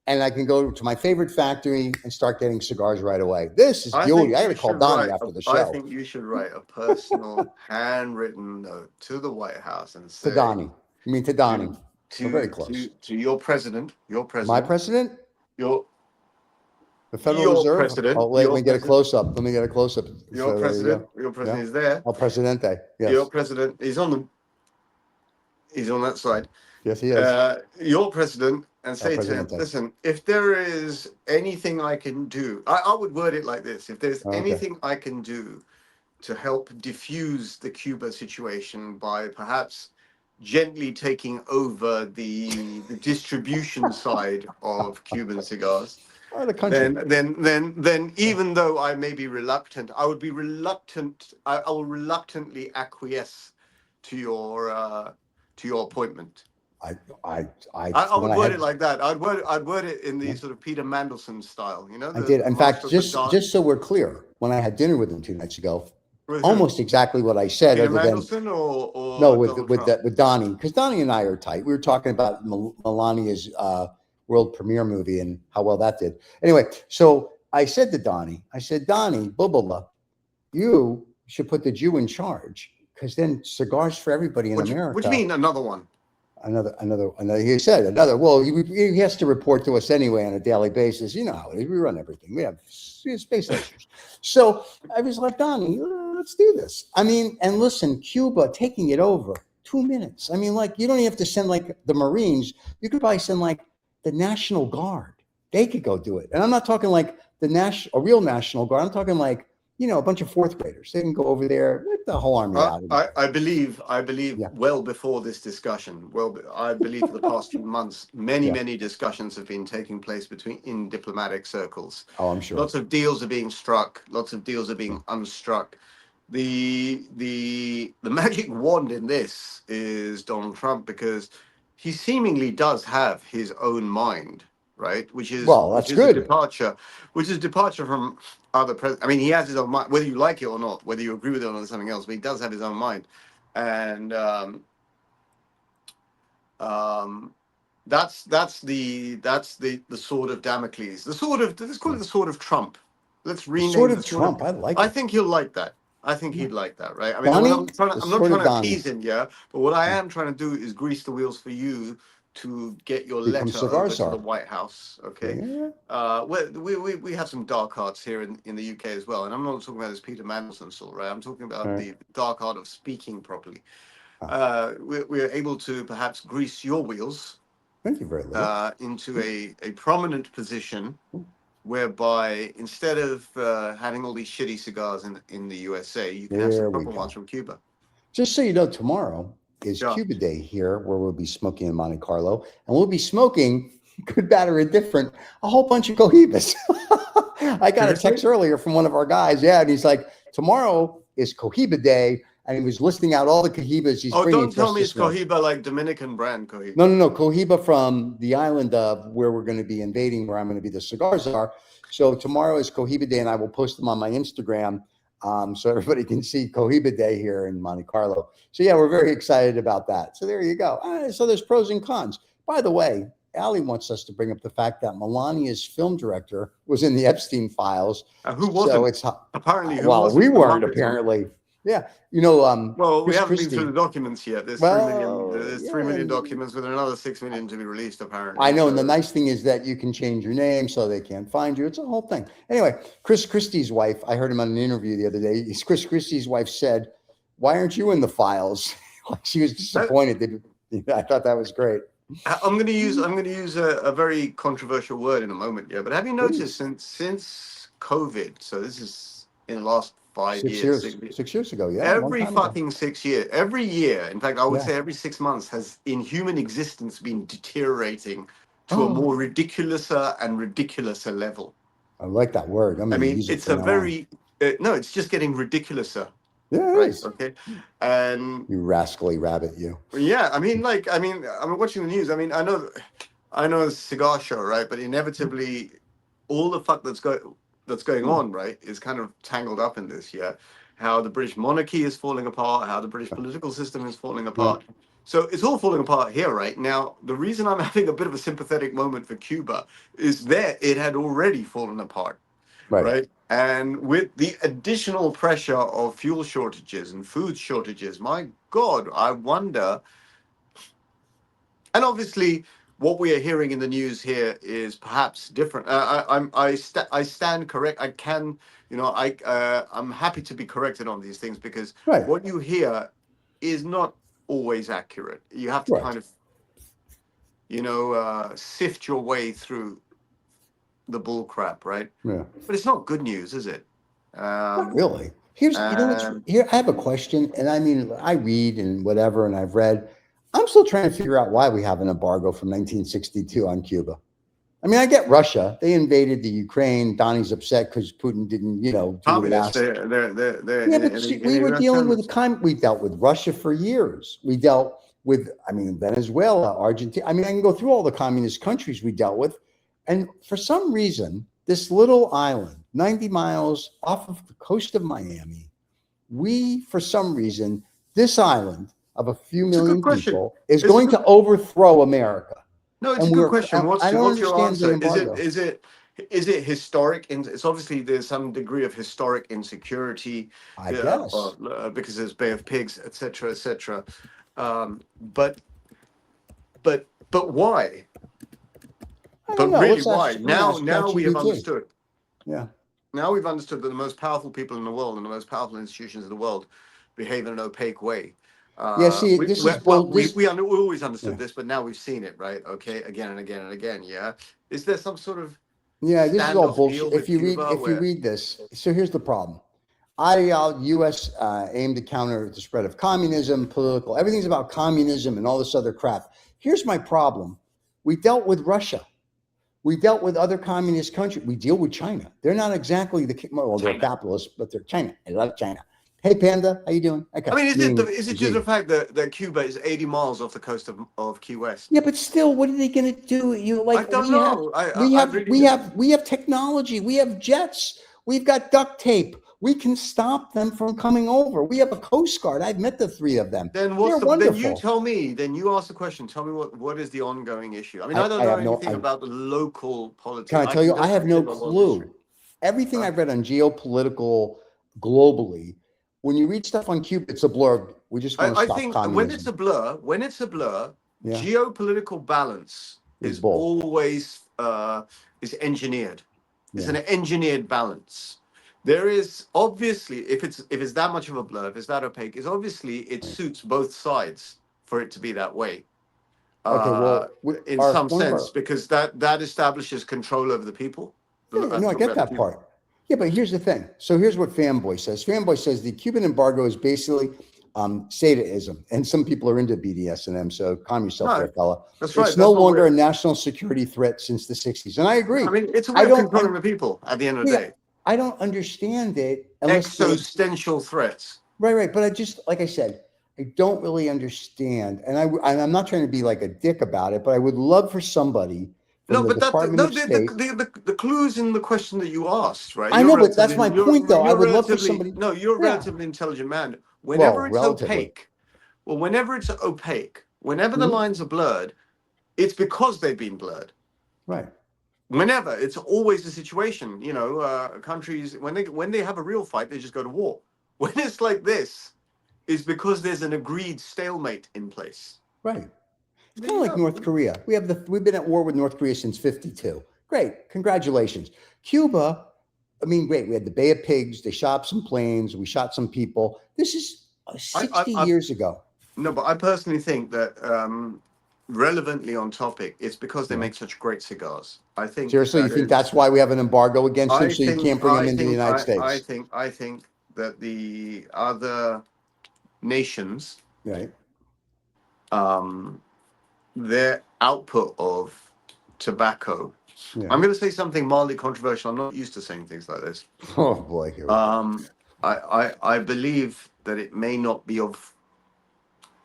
Speaker 1: and I can go to my favorite factory and start getting cigars right away. This is beauty. I got to call Donnie after the show.
Speaker 2: I think you should write a personal handwritten note to the White House and say
Speaker 1: To Donnie. You mean to Donnie? We're very
Speaker 2: to
Speaker 1: close.
Speaker 2: your president,
Speaker 1: My president?
Speaker 2: your
Speaker 1: The Federal
Speaker 2: Your
Speaker 1: Reserve?
Speaker 2: president,
Speaker 1: Oh, let
Speaker 2: your
Speaker 1: me get a
Speaker 2: president.
Speaker 1: close-up. Let me get a close-up.
Speaker 2: your
Speaker 1: So,
Speaker 2: president, is there.
Speaker 1: El Presidente. Yes.
Speaker 2: Your president, he's on that side.
Speaker 1: Yes, he is.
Speaker 2: Your president, and say to him,
Speaker 1: Presidente.
Speaker 2: listen, if there is anything I can do, I would word it like this: if there's
Speaker 1: Okay.
Speaker 2: anything I can do to help diffuse the Cuba situation by perhaps gently taking over the distribution side of Cuban cigars,
Speaker 1: the country.
Speaker 2: then even though I may be reluctant, I will reluctantly acquiesce to your appointment.
Speaker 1: I
Speaker 2: would word it like that. I'd word it in the sort of Peter Mandelson style, you know.
Speaker 1: I did. In fact,
Speaker 2: Master of the Dark.
Speaker 1: just so we're clear, when I had dinner with him 2 nights ago,
Speaker 2: With
Speaker 1: almost exactly what I said.
Speaker 2: Peter
Speaker 1: Other than
Speaker 2: Mandelson or
Speaker 1: no,
Speaker 2: Donald Trump?
Speaker 1: with Donnie, because Donnie and I are tight. We were talking about Melania's world premiere movie and how well that did. Anyway, so I said to Donnie, Donnie, blah, you should put the Jew in charge, because then cigars for everybody in America.
Speaker 2: What do you mean another one?
Speaker 1: Another. He said another. Well, he has to report to us anyway on a daily basis. You know how it is. We run everything. We have space stations. So I was like, Donnie, let's do this. I mean, and listen, Cuba taking it over 2 minutes. I mean, like, you don't even have to send like the Marines. You could probably send like the National Guard. They could go do it. And I'm not talking like a real National Guard. I'm talking like, you know, a bunch of fourth graders. They can go over there, let the whole army out.
Speaker 2: I believe
Speaker 1: Yeah.
Speaker 2: well before this discussion, I believe for the past few months, many discussions have been taking place in diplomatic circles.
Speaker 1: Oh, I'm sure.
Speaker 2: Lots of deals are being struck. Lots of deals are being unstruck. The magic wand in this is Donald Trump, because he seemingly does have his own mind, right? Which is
Speaker 1: good.
Speaker 2: Which is departure from other presidents. I mean, he has his own mind, whether you like it or not, whether you agree with it or not, is something else. But he does have his own mind, and that's the sword of Damocles, let's call it the sword of Trump. Let's rename
Speaker 1: sword of Trump. I like it.
Speaker 2: I think he'll like that. I think he'd like that, right? I mean,
Speaker 1: Donnie,
Speaker 2: I'm not trying to appease him, yeah. But what I am trying to do is grease the wheels for you to get your
Speaker 1: Become
Speaker 2: letter
Speaker 1: cigar
Speaker 2: over
Speaker 1: czar.
Speaker 2: to the White House, okay?
Speaker 1: Yeah.
Speaker 2: We have some dark arts here in the UK as well, and I'm not talking about this Peter Mandelson sort, right? I'm talking about the dark art of speaking properly. We're able to perhaps grease your wheels.
Speaker 1: Thank you very much.
Speaker 2: Into a prominent position, whereby instead of having all these shitty cigars in the USA, you can have some proper ones from Cuba.
Speaker 1: Just so you know, tomorrow is Cuba Day here, where we'll be smoking in Monte Carlo, and we'll be smoking, good, bad, or indifferent, a whole bunch of Cohibas. I got a text earlier from one of our guys, and he's like, tomorrow is Cohiba Day, and he was listing out all the Cohibas he's bringing.
Speaker 2: Don't tell me it's Cohiba, like Dominican brand Cohiba.
Speaker 1: No, Cohiba from the island of where we're going to be invading, where I'm going to be the cigar czar. So tomorrow is Cohiba Day, and I will post them on my Instagram, so everybody can see Cohiba Day here in Monte Carlo. So yeah, we're very excited about that. So there you go. So there's pros and cons. By the way, Ali wants us to bring up the fact that Melania's film director was in the Epstein files.
Speaker 2: Who wasn't?
Speaker 1: So it's
Speaker 2: apparently.
Speaker 1: Well, we weren't apparently. Yeah, you know.
Speaker 2: Well, we haven't been through the documents yet. There's 3 million. There's 3 million documents with another 6 million to be released. Apparently,
Speaker 1: I know. And the nice thing is that you can change your name so they can't find you. It's a whole thing. Anyway, Chris Christie's wife. I heard him on an interview the other day. Chris Christie's wife said, "Why aren't you in the files?" She was disappointed. I thought that was great.
Speaker 2: I'm going to use a very controversial word in a moment. Yeah, but have you noticed since COVID? So this is in the last 5 years.
Speaker 1: 6 years ago, yeah.
Speaker 2: Every fucking 6 years, every year, in fact, I would say every 6 months has in human existence been deteriorating to a more ridiculouser and ridiculouser level.
Speaker 1: I like that word. I mean,
Speaker 2: it's a very, no, it's just getting ridiculouser.
Speaker 1: Yeah,
Speaker 2: right. Okay. And
Speaker 1: you rascally rabbit, you.
Speaker 2: Yeah, I'm watching the news. I mean, I know it's a cigar show, right? But inevitably, all the fuck that's going on, right, is kind of tangled up in this. Yeah, how the British monarchy is falling apart, how the British political system is falling apart. So it's all falling apart here, right? Now, the reason I'm having a bit of a sympathetic moment for Cuba is that it had already fallen apart, right? And with the additional pressure of fuel shortages and food shortages, my God, I wonder. And obviously, what we are hearing in the news here is perhaps different. I stand correct. I can, I'm happy to be corrected on these things, because what you hear is not always accurate. You have to kind of, sift your way through the bull crap, right?
Speaker 1: Yeah.
Speaker 2: But it's not good news, is it?
Speaker 1: Not really. Here, I have a question, and I mean, I read and whatever, and I've read. I'm still trying to figure out why we have an embargo from 1962 on Cuba. I mean, I get Russia. They invaded the Ukraine. Donnie's upset because Putin didn't, do what asked. We were dealing with we dealt with Russia for years. We dealt with, Venezuela, Argentina. I can go through all the communist countries we dealt with. And for some reason, this little island, 90 miles off of the coast of Miami, this island of a few million people is going to overthrow America.
Speaker 2: No, it's
Speaker 1: And
Speaker 2: a good question.
Speaker 1: I don't
Speaker 2: What's your
Speaker 1: understand the
Speaker 2: answer?
Speaker 1: embargo.
Speaker 2: Is it historic? It's obviously there's some degree of historic insecurity,
Speaker 1: I guess.
Speaker 2: because there's Bay of Pigs, etc., etc. But but why?
Speaker 1: I
Speaker 2: But
Speaker 1: don't know.
Speaker 2: really,
Speaker 1: Let's
Speaker 2: why?
Speaker 1: ask,
Speaker 2: Now we have
Speaker 1: ChatGPT.
Speaker 2: understood.
Speaker 1: Yeah.
Speaker 2: Now we've understood that the most powerful people in the world and the most powerful institutions in the world behave in an opaque way.
Speaker 1: Yeah. See, this is bold.
Speaker 2: We always understood
Speaker 1: Yeah.
Speaker 2: this, but now we've seen it, right? Okay, again and again and again. Yeah. Is there some sort of
Speaker 1: Yeah, this is all
Speaker 2: standoff deal
Speaker 1: bullshit.
Speaker 2: with Cuba?
Speaker 1: If you read this, so here's the problem. U.S. Aim to counter the spread of communism, political, everything's about communism and all this other crap. Here's my problem. We dealt with Russia. We dealt with other communist countries. We deal with China. They're not exactly well, they're capitalists, but they're China. I love China. Hey, Panda, how you doing? Okay.
Speaker 2: I mean, is it just the fact that Cuba is 80 miles off the coast of Key West?
Speaker 1: Yeah, but still, what are they going to do?
Speaker 2: I don't know.
Speaker 1: We have technology. We have jets. We've got duct tape. We can stop them from coming over. We have a Coast Guard. I've met the three of them.
Speaker 2: Then then you tell me. Then you ask the question. Tell me what is the ongoing issue? I mean, I don't know anything about the local politics.
Speaker 1: Can I tell you? I have no clue. Everything I've read on geopolitical globally, when you read stuff on Cuba, it's a blur. We just want to stop communism.
Speaker 2: When it's a blur, geopolitical balance is always is engineered. It's an engineered balance. There is obviously, if it's that much of a blur, if it's that opaque, it's obviously it suits both sides for it to be that way. In some sense, because that establishes control over the people.
Speaker 1: Yeah, no, I get that part. Yeah, but here's the thing. So here's what Fanboy says. Fanboy says the Cuban embargo is basically sadism, and some people are into BDSM. So calm yourself, there, fella.
Speaker 2: That's right.
Speaker 1: It's no longer a national security threat since the '60s, and I agree.
Speaker 2: I mean, it's a way of controlling the people at the end of the day.
Speaker 1: I don't understand it.
Speaker 2: Existential threats.
Speaker 1: Right. But I just, like I said, I don't really understand, and I'm not trying to be like a dick about it, but I would love for somebody.
Speaker 2: The clues in the question that you asked, right?
Speaker 1: I know, but that's my point, though. I would love for somebody.
Speaker 2: No, you're a relatively intelligent man. Whenever it's opaque, whenever the lines are blurred, it's because they've been blurred.
Speaker 1: Right.
Speaker 2: Whenever, it's always a situation. You know, countries when they have a real fight, they just go to war. When it's like this, it's because there's an agreed stalemate in place.
Speaker 1: Right. It's kind of like North Korea. We've been at war with North Korea since '52. Great, congratulations. Cuba, I mean, great. We had the Bay of Pigs. They shot some planes. We shot some people. This is 60 years ago.
Speaker 2: No, but I personally think that relevantly on topic, it's because they make such great cigars. I think.
Speaker 1: Seriously, you think that's why we have an embargo against them, so you can't bring them into the United States?
Speaker 2: I think that the other nations,
Speaker 1: right,
Speaker 2: their output of tobacco. Yeah. I'm going to say something mildly controversial. I'm not used to saying things like this.
Speaker 1: Oh boy. Here we go.
Speaker 2: I believe that it may not be of.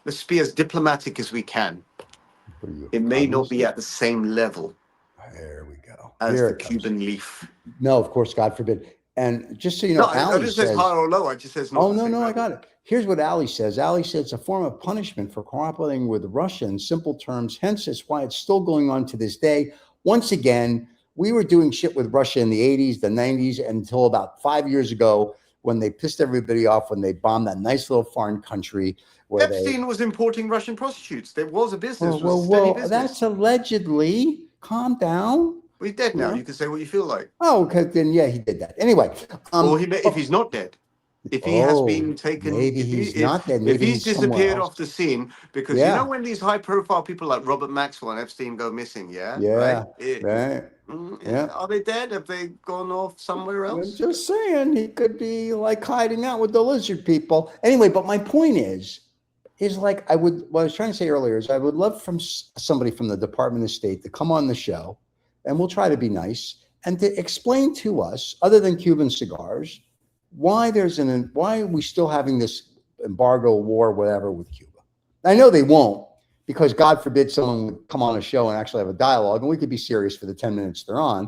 Speaker 2: Let's be as diplomatic as we can. It may not be at the same level.
Speaker 1: There we go.
Speaker 2: As the Cuban leaf.
Speaker 1: No, of course, God forbid. And just so you know,
Speaker 2: I just says high or low. I just says not.
Speaker 1: Oh no, I got it. Here's what Ali says. Ali says it's a form of punishment for cooperating with Russia in simple terms. Hence, it's why it's still going on to this day. Once again, we were doing shit with Russia in the 80s, the 90s, until about 5 years ago when they pissed everybody off when they bombed that nice little foreign country.
Speaker 2: Epstein was importing Russian prostitutes. There was a business.
Speaker 1: Well, that's allegedly. Calm down.
Speaker 2: Well, he's dead now. You can say what you feel like.
Speaker 1: Oh, okay, then yeah, he did that. Anyway.
Speaker 2: If he's not dead. If he has been taken,
Speaker 1: maybe he's not dead. Maybe
Speaker 2: if he's disappeared off the scene, because you know when these high-profile people like Robert Maxwell and Epstein go missing, right? Are they dead? Have they gone off somewhere else?
Speaker 1: I'm just saying, he could be like hiding out with the lizard people. Anyway, but my point is like what I was trying to say earlier is I would love from somebody from the Department of State to come on the show, and we'll try to be nice and to explain to us, other than Cuban cigars, why are we still having this embargo war, whatever, with Cuba? I know they won't, because God forbid someone would come on a show and actually have a dialogue, and we could be serious for the 10 minutes they're on.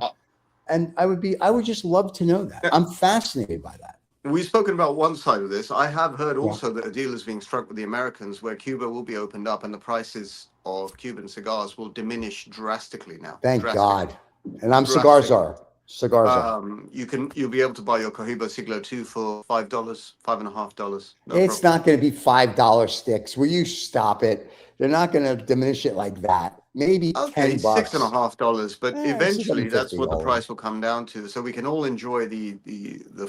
Speaker 1: And I would just love to know that. I'm fascinated by that.
Speaker 2: We've spoken about one side of this. I have heard also that a deal is being struck with the Americans where Cuba will be opened up and the prices of Cuban cigars will diminish drastically now.
Speaker 1: Thank
Speaker 2: Drastically.
Speaker 1: God. And I'm cigars are.
Speaker 2: You'll be able to buy your Cohiba Siglo 2 for $5, $5.50. No
Speaker 1: It's
Speaker 2: problem.
Speaker 1: not going to be $5 sticks. Will you stop it? They're not going to diminish it like that. Maybe
Speaker 2: Okay,
Speaker 1: $10.
Speaker 2: $6.50, but eventually that's what the
Speaker 1: $7.50
Speaker 2: price will come down to. So we can all enjoy the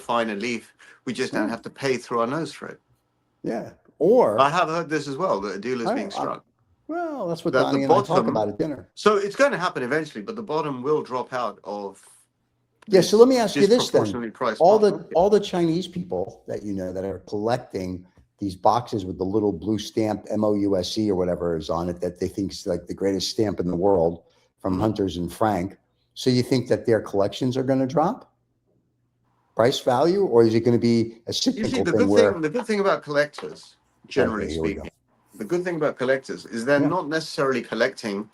Speaker 2: finer leaf. We just don't have to pay through our nose for it.
Speaker 1: Yeah. Or
Speaker 2: I have heard this as well, that a deal is being struck.
Speaker 1: Well, that's what
Speaker 2: That
Speaker 1: Donnie
Speaker 2: the
Speaker 1: and I talk
Speaker 2: bottom-
Speaker 1: about at dinner.
Speaker 2: So it's going to happen eventually, but the bottom will drop out of.
Speaker 1: Yeah, so let me ask you this then.
Speaker 2: Disproportionately priced
Speaker 1: All
Speaker 2: market.
Speaker 1: the Chinese people that you know that are collecting these boxes with the little blue stamp MOUSE or whatever is on it that they think is like the greatest stamp in the world from Hunters and Frank. So you think that their collections are going to drop? Price value, or is it going to be a cyclical
Speaker 2: You see,
Speaker 1: thing
Speaker 2: the good thing about collectors, generally
Speaker 1: Okay, here we
Speaker 2: speaking, the good thing about collectors is they're
Speaker 1: Yeah.
Speaker 2: not necessarily collecting.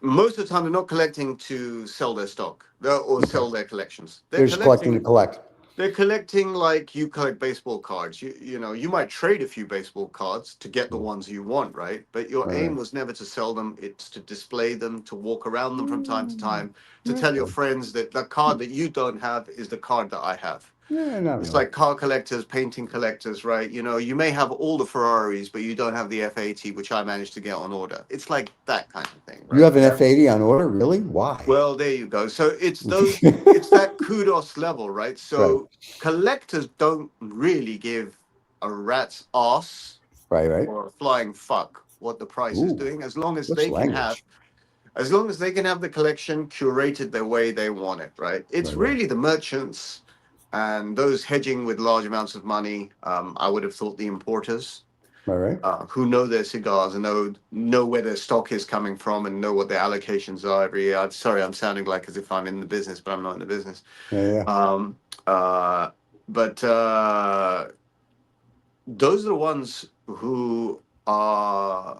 Speaker 2: Most of the time, they're not collecting to sell their stock or sell their collections.
Speaker 1: They're just collecting to collect.
Speaker 2: They're collecting like you collect baseball cards. You know, you might trade a few baseball cards to get the ones you want, right? But your aim was never to sell them. It's to display them, to walk around them from time to time, to tell your friends that the card that you don't have is the card that I have.
Speaker 1: Yeah, not
Speaker 2: It's
Speaker 1: really.
Speaker 2: like car collectors, painting collectors, right? You know, you may have all the Ferraris, but you don't have the F80, which I managed to get on order. It's like that kind of thing, right?
Speaker 1: You have an F80 on order, really? Why?
Speaker 2: Well, there you go. So it's it's that kudos level, right? So collectors don't really give a rat's ass
Speaker 1: Right.
Speaker 2: or a flying fuck what the price is doing, as long as
Speaker 1: What's
Speaker 2: they can
Speaker 1: language?
Speaker 2: have the collection curated the way they want it, right? It's really the merchants and those hedging with large amounts of money. I would have thought the importers.
Speaker 1: Right.
Speaker 2: Who know their cigars and know where their stock is coming from and know what their allocations are every year. I'm sorry, I'm sounding like as if I'm in the business, but I'm not in the business.
Speaker 1: Yeah.
Speaker 2: But those are the ones who are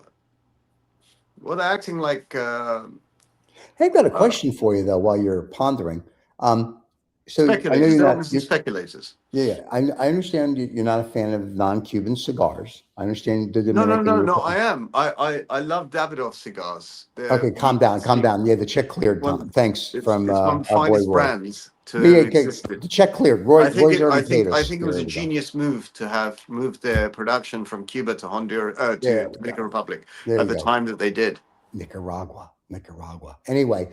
Speaker 2: they're acting like.
Speaker 1: Hey, I've got a question for you though. While you're pondering, so I know
Speaker 2: Speculators,
Speaker 1: you're
Speaker 2: they're
Speaker 1: not.
Speaker 2: obviously speculators.
Speaker 1: Yeah. I understand you're not a fan of non-Cuban cigars. I understand the
Speaker 2: No,
Speaker 1: Dominican.
Speaker 2: I am. I love Davidoff cigars.
Speaker 1: Okay, calm down. Yeah, the check cleared, Tom. Thanks
Speaker 2: It's
Speaker 1: from
Speaker 2: one of the
Speaker 1: our boy
Speaker 2: finest
Speaker 1: Roy.
Speaker 2: brands to
Speaker 1: Yeah,
Speaker 2: exist.
Speaker 1: the check cleared. Roy's already paid us.
Speaker 2: I think it was a genius move to have moved their production from Cuba to Honduras to Dominican Republic at the time that they did.
Speaker 1: Nicaragua. Anyway,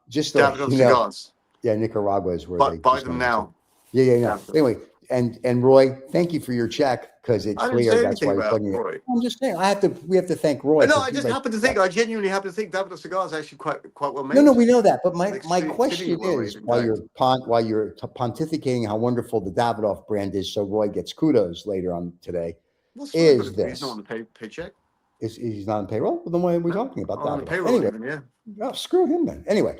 Speaker 1: just so
Speaker 2: Davidoff
Speaker 1: you know,
Speaker 2: cigars.
Speaker 1: yeah, Nicaragua is where they
Speaker 2: buy them now.
Speaker 1: Yeah. Anyway, and Roy, thank you for your check because it
Speaker 2: I didn't
Speaker 1: cleared.
Speaker 2: say
Speaker 1: That's why
Speaker 2: anything
Speaker 1: you're
Speaker 2: about
Speaker 1: plugging
Speaker 2: Roy.
Speaker 1: it. I'm just saying, we have to thank Roy.
Speaker 2: No, I just happen to think. I genuinely happen to think Davidoff cigars are actually quite well made.
Speaker 1: No, we know that. But my
Speaker 2: Extremely
Speaker 1: question
Speaker 2: well
Speaker 1: is,
Speaker 2: made, in
Speaker 1: while
Speaker 2: fact.
Speaker 1: you're pontificating how wonderful the Davidoff brand is, so Roy gets kudos later on today.
Speaker 2: What's
Speaker 1: Is
Speaker 2: He's
Speaker 1: this?
Speaker 2: not on the paycheck.
Speaker 1: He's not on payroll? Well, then why are we talking about
Speaker 2: On the
Speaker 1: Davidoff?
Speaker 2: payroll,
Speaker 1: Anyway,
Speaker 2: even, yeah.
Speaker 1: oh, screw him then. Anyway,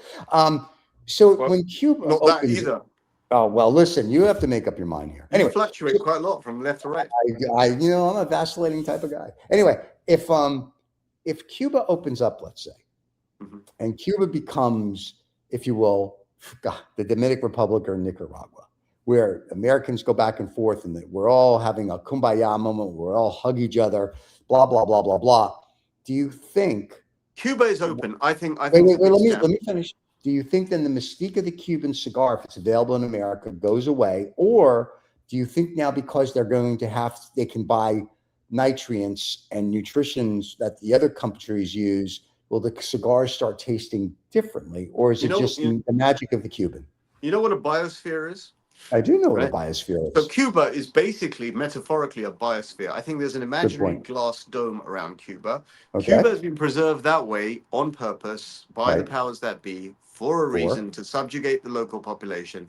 Speaker 1: so
Speaker 2: Well,
Speaker 1: when Cuba
Speaker 2: Not that
Speaker 1: opens,
Speaker 2: either.
Speaker 1: oh well, listen, you have to make up your mind here.
Speaker 2: You
Speaker 1: Anyway,
Speaker 2: fluctuate quite a lot from left to right.
Speaker 1: I'm a vacillating type of guy. Anyway, if Cuba opens up, let's say, and Cuba becomes, if you will, the Dominican Republic or Nicaragua, where Americans go back and forth and we're all having a kumbaya moment, we're all hug each other, blah blah blah blah blah. Do you think
Speaker 2: Cuba is open? I think.
Speaker 1: wait, let me finish. Do you think then the mystique of the Cuban cigar, if it's available in America, goes away? Or do you think now because they can buy nutrients and nutritions that the other countries use, will the cigars start tasting differently? Or is it just the magic of the Cuban?
Speaker 2: You know what a biosphere is?
Speaker 1: I do know what a biosphere is.
Speaker 2: So Cuba is basically, metaphorically, a biosphere. I think there's an imaginary glass dome around Cuba.
Speaker 1: Okay.
Speaker 2: Cuba has been preserved that way on purpose by the powers that be for a reason, to subjugate the local population,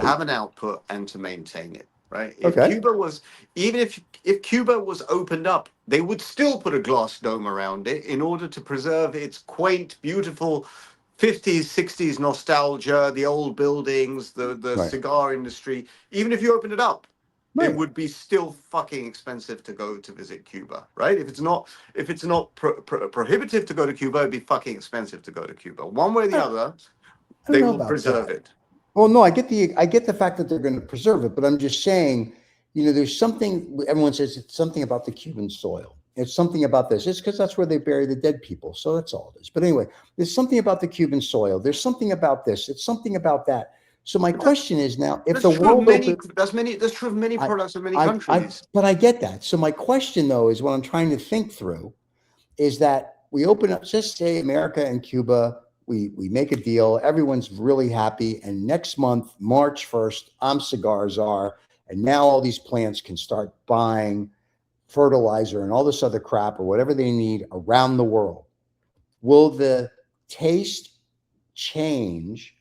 Speaker 2: have an output, and to maintain it. Right? If Cuba was, even if Cuba was opened up, they would still put a glass dome around it in order to preserve its quaint, beautiful 50s, 60s nostalgia, the old buildings, the cigar industry. Even if you opened it up, it would be still fucking expensive to go to visit Cuba, right? If it's not prohibitive to go to Cuba, it'd be fucking expensive to go to Cuba. One way or the other, they will preserve it.
Speaker 1: Well, no, I get the fact that they're going to preserve it, but I'm just saying, there's something. Everyone says it's something about the Cuban soil. It's something about this. It's because that's where they bury the dead people. So that's all it is. But anyway, there's something about the Cuban soil. There's something about this. It's something about that. So my question is now, if the world
Speaker 2: that's true of many products of many
Speaker 1: I,
Speaker 2: countries.
Speaker 1: but I get that. So my question though is what I'm trying to think through is that we open up, just say America and Cuba, we make a deal, everyone's really happy, and next month, March 1st, I'm Cigar Czar, and now all these plants can start buying fertilizer and all this other crap or whatever they need around the world. Will the taste change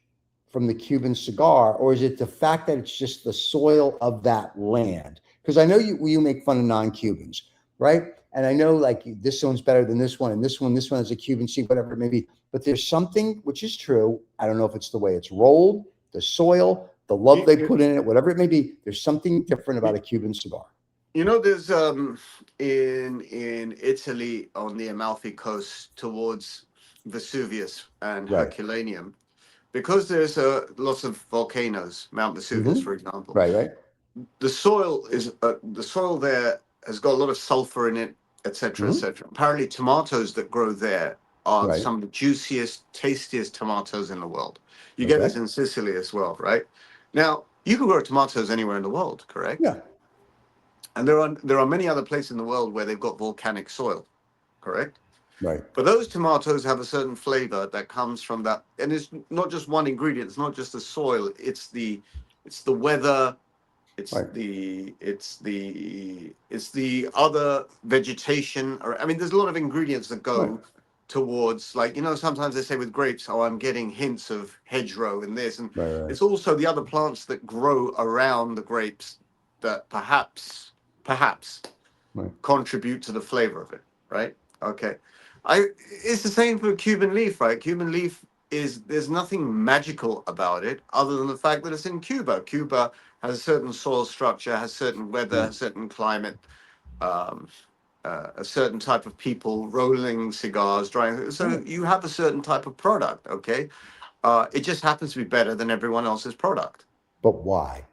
Speaker 1: from the Cuban cigar, or is it the fact that it's just the soil of that land? Because I know you make fun of non-Cubans, right? And I know like this one's better than this one, and this one is a Cuban seed, whatever it may be. But there's something which is true. I don't know if it's the way it's rolled, the soil, the love they put in it, whatever it may be. There's something different about a Cuban cigar.
Speaker 2: You know, there's in Italy on the Amalfi Coast towards Vesuvius and Herculaneum, because there's lots of volcanoes, Mount Vesuvius, for example.
Speaker 1: Right.
Speaker 2: The soil there has got a lot of sulfur in it, etc., etc. Apparently, tomatoes that grow there are some of the juiciest, tastiest tomatoes in the world. You get this in Sicily as well, right? Now, you can grow tomatoes anywhere in the world, correct?
Speaker 1: Yeah.
Speaker 2: And there are many other places in the world where they've got volcanic soil, correct?
Speaker 1: Right.
Speaker 2: But those tomatoes have a certain flavor that comes from that, and it's not just one ingredient. It's not just the soil. It's the weather. It's the other vegetation. Or I mean, there's a lot of ingredients that go towards, like, you know, sometimes they say with grapes, oh, I'm getting hints of hedgerow and this, and it's also the other plants that grow around the grapes that perhaps contribute to the flavor of it, right? Okay. It's the same for Cuban leaf, right? Cuban leaf there's nothing magical about it other than the fact that it's in Cuba. Cuba has a certain soil structure, has certain weather, has certain climate, a certain type of people rolling cigars, drying. So you have a certain type of product, okay? It just happens to be better than everyone else's product.
Speaker 1: But why?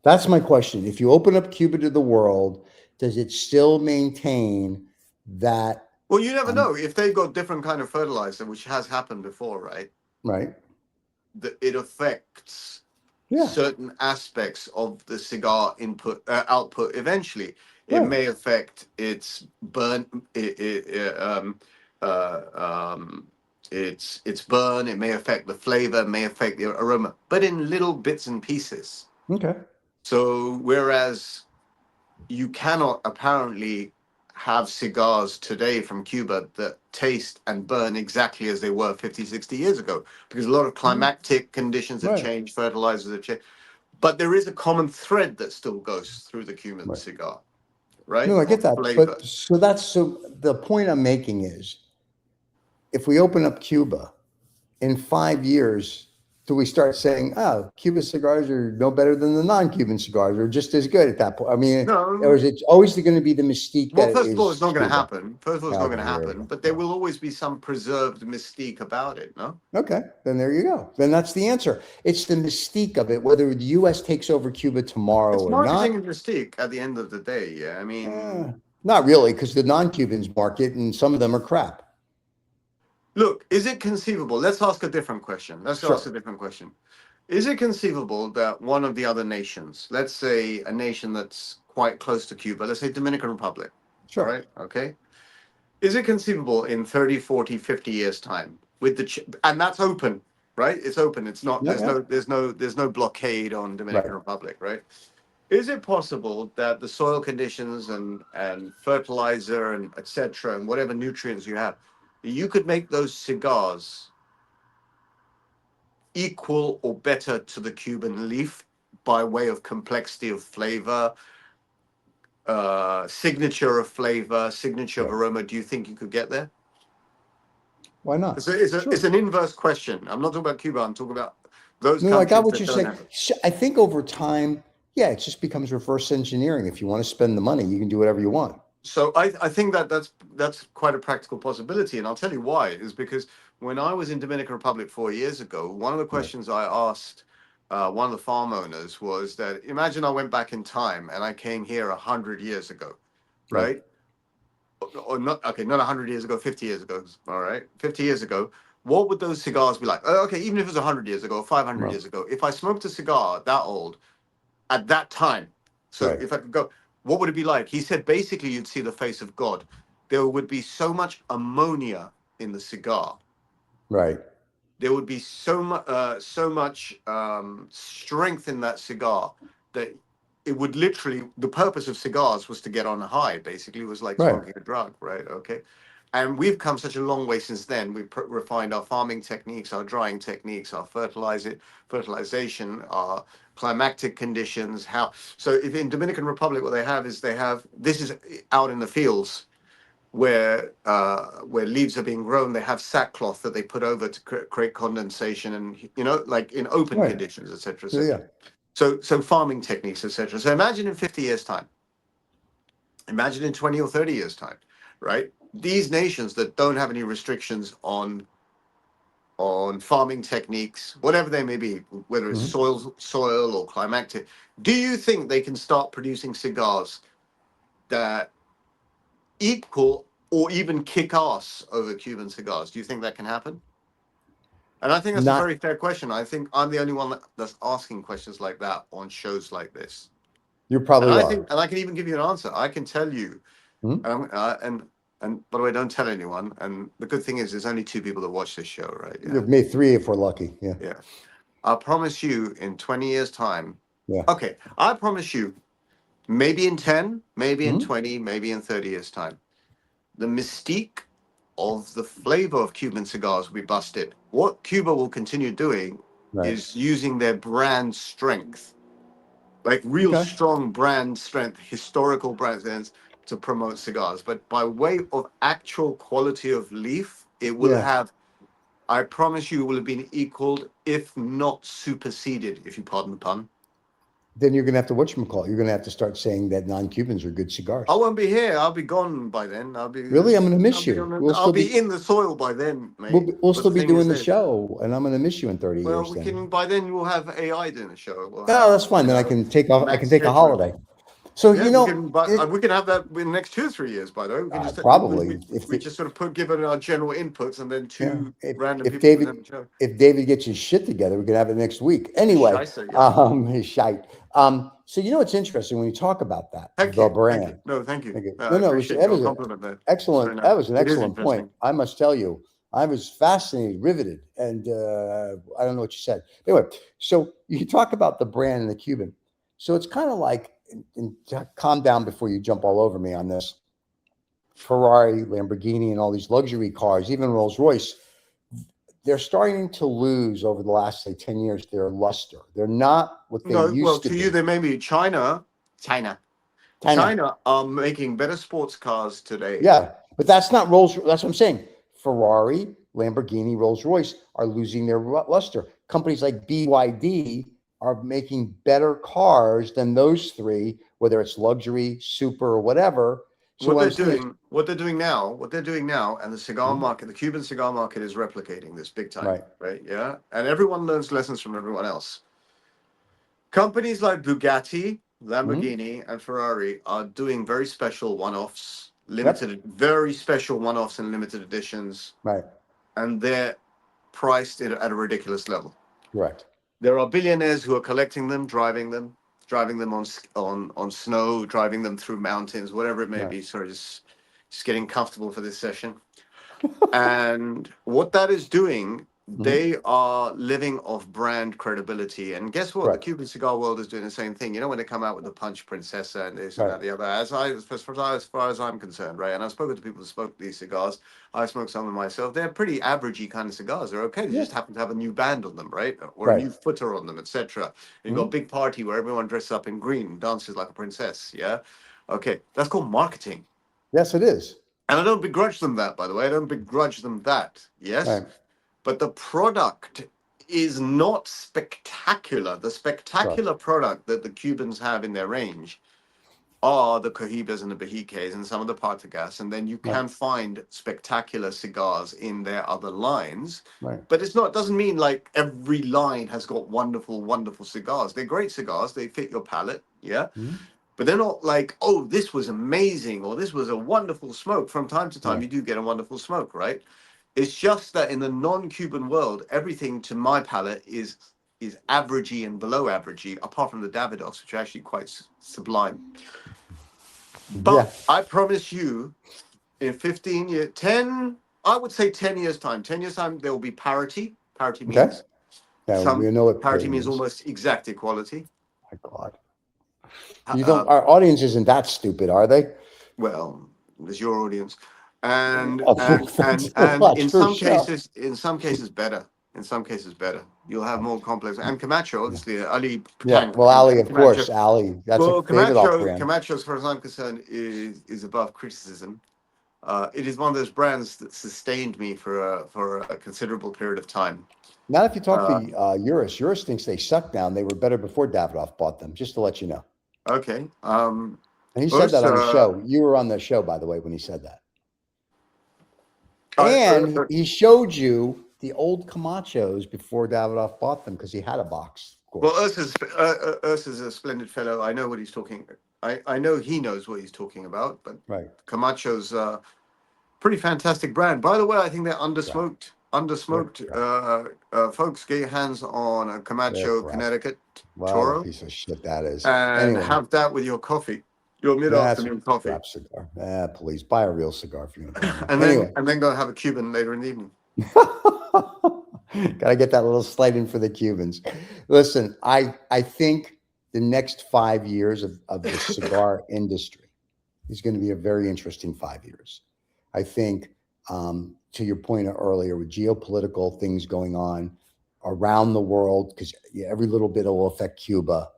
Speaker 1: That's my question. If you open up Cuba to the world, does it still maintain that?
Speaker 2: Well, you never know. If they've got different kind of fertilizer, which has happened before, right?
Speaker 1: Right.
Speaker 2: It affects certain aspects of the cigar output eventually. It may affect its burn, its burn. It may affect the flavor, may affect the aroma, but in little bits and pieces.
Speaker 1: Okay.
Speaker 2: So whereas you cannot apparently have cigars today from Cuba that taste and burn exactly as they were 50, 60 years ago, because a lot of climatic conditions have changed, fertilizers have changed. But there is a common thread that still goes through the Cuban cigar, right?
Speaker 1: No, I get that.
Speaker 2: Flavor.
Speaker 1: But so the point I'm making is, if we open up Cuba in 5 years, do we start saying, oh, Cuban cigars are no better than the non-Cuban cigars, or just as good at that point? I mean, or is it always going to be the mystique?
Speaker 2: Well, first of all, it's not going to happen. But there will always be some preserved mystique about it, no?
Speaker 1: Okay, then there you go. Then that's the answer. It's the mystique of it, whether the U.S. takes over Cuba tomorrow or not.
Speaker 2: It's marketing and mystique at the end of the day, yeah. I mean...
Speaker 1: not really, because the non-Cubans market, and some of them are crap.
Speaker 2: Look, is it conceivable? Let's ask a different question. Is it conceivable that one of the other nations, let's say a nation that's quite close to Cuba, let's say Dominican Republic, right? Okay. Is it conceivable in 30, 40, 50 years time with and that's open, right? It's open. It's not, there's no blockade on Dominican Republic, right? Is it possible that the soil conditions and fertilizer and etc. and whatever nutrients you have, you could make those cigars equal or better to the Cuban leaf by way of complexity of flavor, signature of flavor, signature of aroma? Do you think you could get there?
Speaker 1: Why not?
Speaker 2: It's an inverse question. I'm not talking about Cuba. I'm talking about those countries.
Speaker 1: No, I got what you're saying. I think over time, it just becomes reverse engineering. If you want to spend the money, you can do whatever you want.
Speaker 2: So I think that's quite a practical possibility, and I'll tell you why. Is because when I was in Dominican Republic 4 years ago, one of the questions I asked one of the farm owners was that, imagine I went back in time and I came here 100 years ago, right? or not, okay, not 100 years ago, 50 years ago, all right, 50 years ago, what would those cigars be like? Okay, even if it was 100 years ago, 500
Speaker 1: Right.
Speaker 2: years ago, if I smoked a cigar that old at that time, so
Speaker 1: Right.
Speaker 2: if I could go, what would it be like? He said basically you'd see the face of God. There would be so much ammonia in the cigar.
Speaker 1: Right.
Speaker 2: There would be so much strength in that cigar that it would literally, the purpose of cigars was to get on a high, basically. It was like
Speaker 1: Right.
Speaker 2: smoking a drug, right? Okay. And we've come such a long way since then. We've refined our farming techniques, our drying techniques, our fertilization, our climatic conditions. So if in Dominican Republic, what they have is this is out in the fields where leaves are being grown. They have sackcloth that they put over to create condensation, and like in open
Speaker 1: Right.
Speaker 2: conditions, etc.,
Speaker 1: Yeah.
Speaker 2: etc. So farming techniques, etc. So imagine in 50 years' time, imagine in 20 or 30 years' time, right? These nations that don't have any restrictions on farming techniques, whatever they may be, whether it's soil or climatic, do you think they can start producing cigars that equal or even kick ass over Cuban cigars? Do you think that can happen? And I think that's a
Speaker 1: Not.
Speaker 2: very fair question. I think I'm the only one that's asking questions like that on shows like this.
Speaker 1: You
Speaker 2: And
Speaker 1: probably
Speaker 2: I
Speaker 1: are.
Speaker 2: think, and I can even give you an answer. I can tell you,
Speaker 1: Mhm.
Speaker 2: and by the way, don't tell anyone. And the good thing is, there's only 2 people that watch this show, right? Yeah,
Speaker 1: Maybe 3 if we're lucky. Yeah.
Speaker 2: yeah. I promise you, in 20 years' time.
Speaker 1: Yeah.
Speaker 2: Okay, I promise you, maybe in 10, maybe in
Speaker 1: Mhm.
Speaker 2: 20, maybe in 30 years' time, the mystique of the flavor of Cuban cigars will be busted. What Cuba will continue doing
Speaker 1: Right.
Speaker 2: is using their brand strength, like real
Speaker 1: Okay.
Speaker 2: strong brand strength, historical brand strength, to promote cigars. But by way of actual quality of leaf, it will
Speaker 1: Yeah.
Speaker 2: have, I promise you, it will have been equaled, if not superseded, if you pardon the pun.
Speaker 1: Then you're gonna have to whatchamacallit. You're gonna have to start saying that non-Cubans are good
Speaker 2: I
Speaker 1: cigars.
Speaker 2: won't be here. I'll be gone by then.
Speaker 1: Really, I'm gonna miss you.
Speaker 2: I'll be in the soil by then, mate.
Speaker 1: We'll
Speaker 2: But
Speaker 1: still
Speaker 2: the
Speaker 1: be
Speaker 2: thing is
Speaker 1: doing the
Speaker 2: this.
Speaker 1: show, and I'm gonna miss you in 30
Speaker 2: Well,
Speaker 1: years.
Speaker 2: we
Speaker 1: Then.
Speaker 2: can, by then we'll have AI doing the show. We'll
Speaker 1: Oh,
Speaker 2: have,
Speaker 1: that's fine. Then I can take off. I can
Speaker 2: max
Speaker 1: take a
Speaker 2: headroom.
Speaker 1: holiday. So
Speaker 2: Yeah, we can, but we can have that in the next 2 or 3 years. By the way, we can just
Speaker 1: probably
Speaker 2: we just sort of give it our general inputs, and then
Speaker 1: yeah,
Speaker 2: 2 random
Speaker 1: if
Speaker 2: people present the show.
Speaker 1: David gets his shit together, we can have it next week. Anyway,
Speaker 2: Scheisse, yeah.
Speaker 1: his shite. So it's interesting when you talk about that,
Speaker 2: Thank
Speaker 1: the
Speaker 2: you, thank you.
Speaker 1: brand.
Speaker 2: No, thank you.
Speaker 1: No,
Speaker 2: I appreciate
Speaker 1: that
Speaker 2: your
Speaker 1: was
Speaker 2: compliment there.
Speaker 1: excellent.
Speaker 2: Very nice.
Speaker 1: That was an
Speaker 2: It is
Speaker 1: excellent point.
Speaker 2: interesting.
Speaker 1: I must tell you, I was fascinated, riveted, and I don't know what you said. Anyway, so you talk about the brand and the Cuban. So it's kind of like, and calm down before you jump all over me on this. Ferrari, Lamborghini, and all these luxury cars, even Rolls Royce, they're starting to lose over the last, say, 10 years their luster. They're not what they
Speaker 2: No, well,
Speaker 1: used to
Speaker 2: to
Speaker 1: be.
Speaker 2: you, they may be China are making better sports cars today.
Speaker 1: Yeah, but that's not Rolls. That's what I'm saying. Ferrari, Lamborghini, Rolls Royce are losing their luster. Companies like BYD are making better cars than those 3, whether it's luxury, super, or whatever. So
Speaker 2: What they're doing now, and the cigar market, the Cuban cigar market, is replicating this big time, right? Yeah, and everyone learns lessons from everyone else. Companies like Bugatti, Lamborghini, and Ferrari are doing very special one-offs, very special one-offs and limited editions,
Speaker 1: right,
Speaker 2: and they're priced at a ridiculous level.
Speaker 1: correct.
Speaker 2: There are billionaires who are collecting them, driving them on snow, driving them through mountains, whatever it may be. Sorry, just getting comfortable for this session. And what that is doing, they are living off brand credibility. And guess what? The Cuban cigar world is doing the same thing. When they come out with the Punch Princesa and this and that, the other. As far as I'm concerned, right? And I've spoken to people who smoke these cigars. I smoke some of them myself. They're pretty averagey kind of cigars. They're okay. They just happen to have a new band on them, right? Or a new footer on them, etc. You've got a big party where everyone dresses up in green, dances like a princess. Yeah. Okay. That's called marketing.
Speaker 1: Yes, it is.
Speaker 2: And I don't begrudge them that, by the way. I don't begrudge them that. Yes.
Speaker 1: Right.
Speaker 2: But the product is not spectacular. The spectacular product that the Cubans have in their range are the Cohibas and the Bejiques and some of the Partagas. And then you can find spectacular cigars in their other lines.
Speaker 1: Right.
Speaker 2: But it doesn't mean like every line has got wonderful, wonderful cigars. They're great cigars. They fit your palate. Yeah. but they're not like, oh, this was amazing or this was a wonderful smoke. From time to time, you do get a wonderful smoke, right? It's just that in the non-Cuban world, everything to my palate is averagey and below averagey, apart from the Davidoffs, which are actually quite sublime. But I promise you, in 15 years, 10, I would say 10 years time. 10 years time, there will be parity. Parity means
Speaker 1: we know what
Speaker 2: parity means almost exact equality.
Speaker 1: My God, you don't. Our audience isn't that stupid, are they?
Speaker 2: Well, there's your audience, and
Speaker 1: Thanks so
Speaker 2: and
Speaker 1: much
Speaker 2: in
Speaker 1: for
Speaker 2: some
Speaker 1: the show.
Speaker 2: cases, better. In some cases, better. You'll have more complex. And Camacho, obviously, Ali.
Speaker 1: Well, Ali, of course, Ali. That's a Davidoff brand.
Speaker 2: Camacho, as far as I'm concerned, is above criticism. It is one of those brands that sustained me for a considerable period of time.
Speaker 1: Not if you talk to Eurus. Eurus thinks they suck now, and they were better before Davidoff bought them. Just to let you know.
Speaker 2: Okay.
Speaker 1: And he said that on the show. You were on the show, by the way, when he said that. And he showed you the old Camachos before Davidoff bought them because he had a box.
Speaker 2: Well, Urs is a splendid fellow. I know what he's talking. I know he knows what he's talking about. But Camacho's pretty fantastic brand. By the way, I think they're undersmoked. Folks, get your hands on a Camacho Connecticut Toro.
Speaker 1: Piece of shit that is.
Speaker 2: And have that with your coffee. Your mid-afternoon coffee.
Speaker 1: Crap cigar. Please buy a real cigar if you're going to.
Speaker 2: And then go have a Cuban later in the evening.
Speaker 1: Gotta get that little slide in for the Cubans. Listen, I think the next 5 years of the cigar industry is going to be a very interesting 5 years. I think, to your point earlier, with geopolitical things going on around the world, because every little bit will affect Cuba,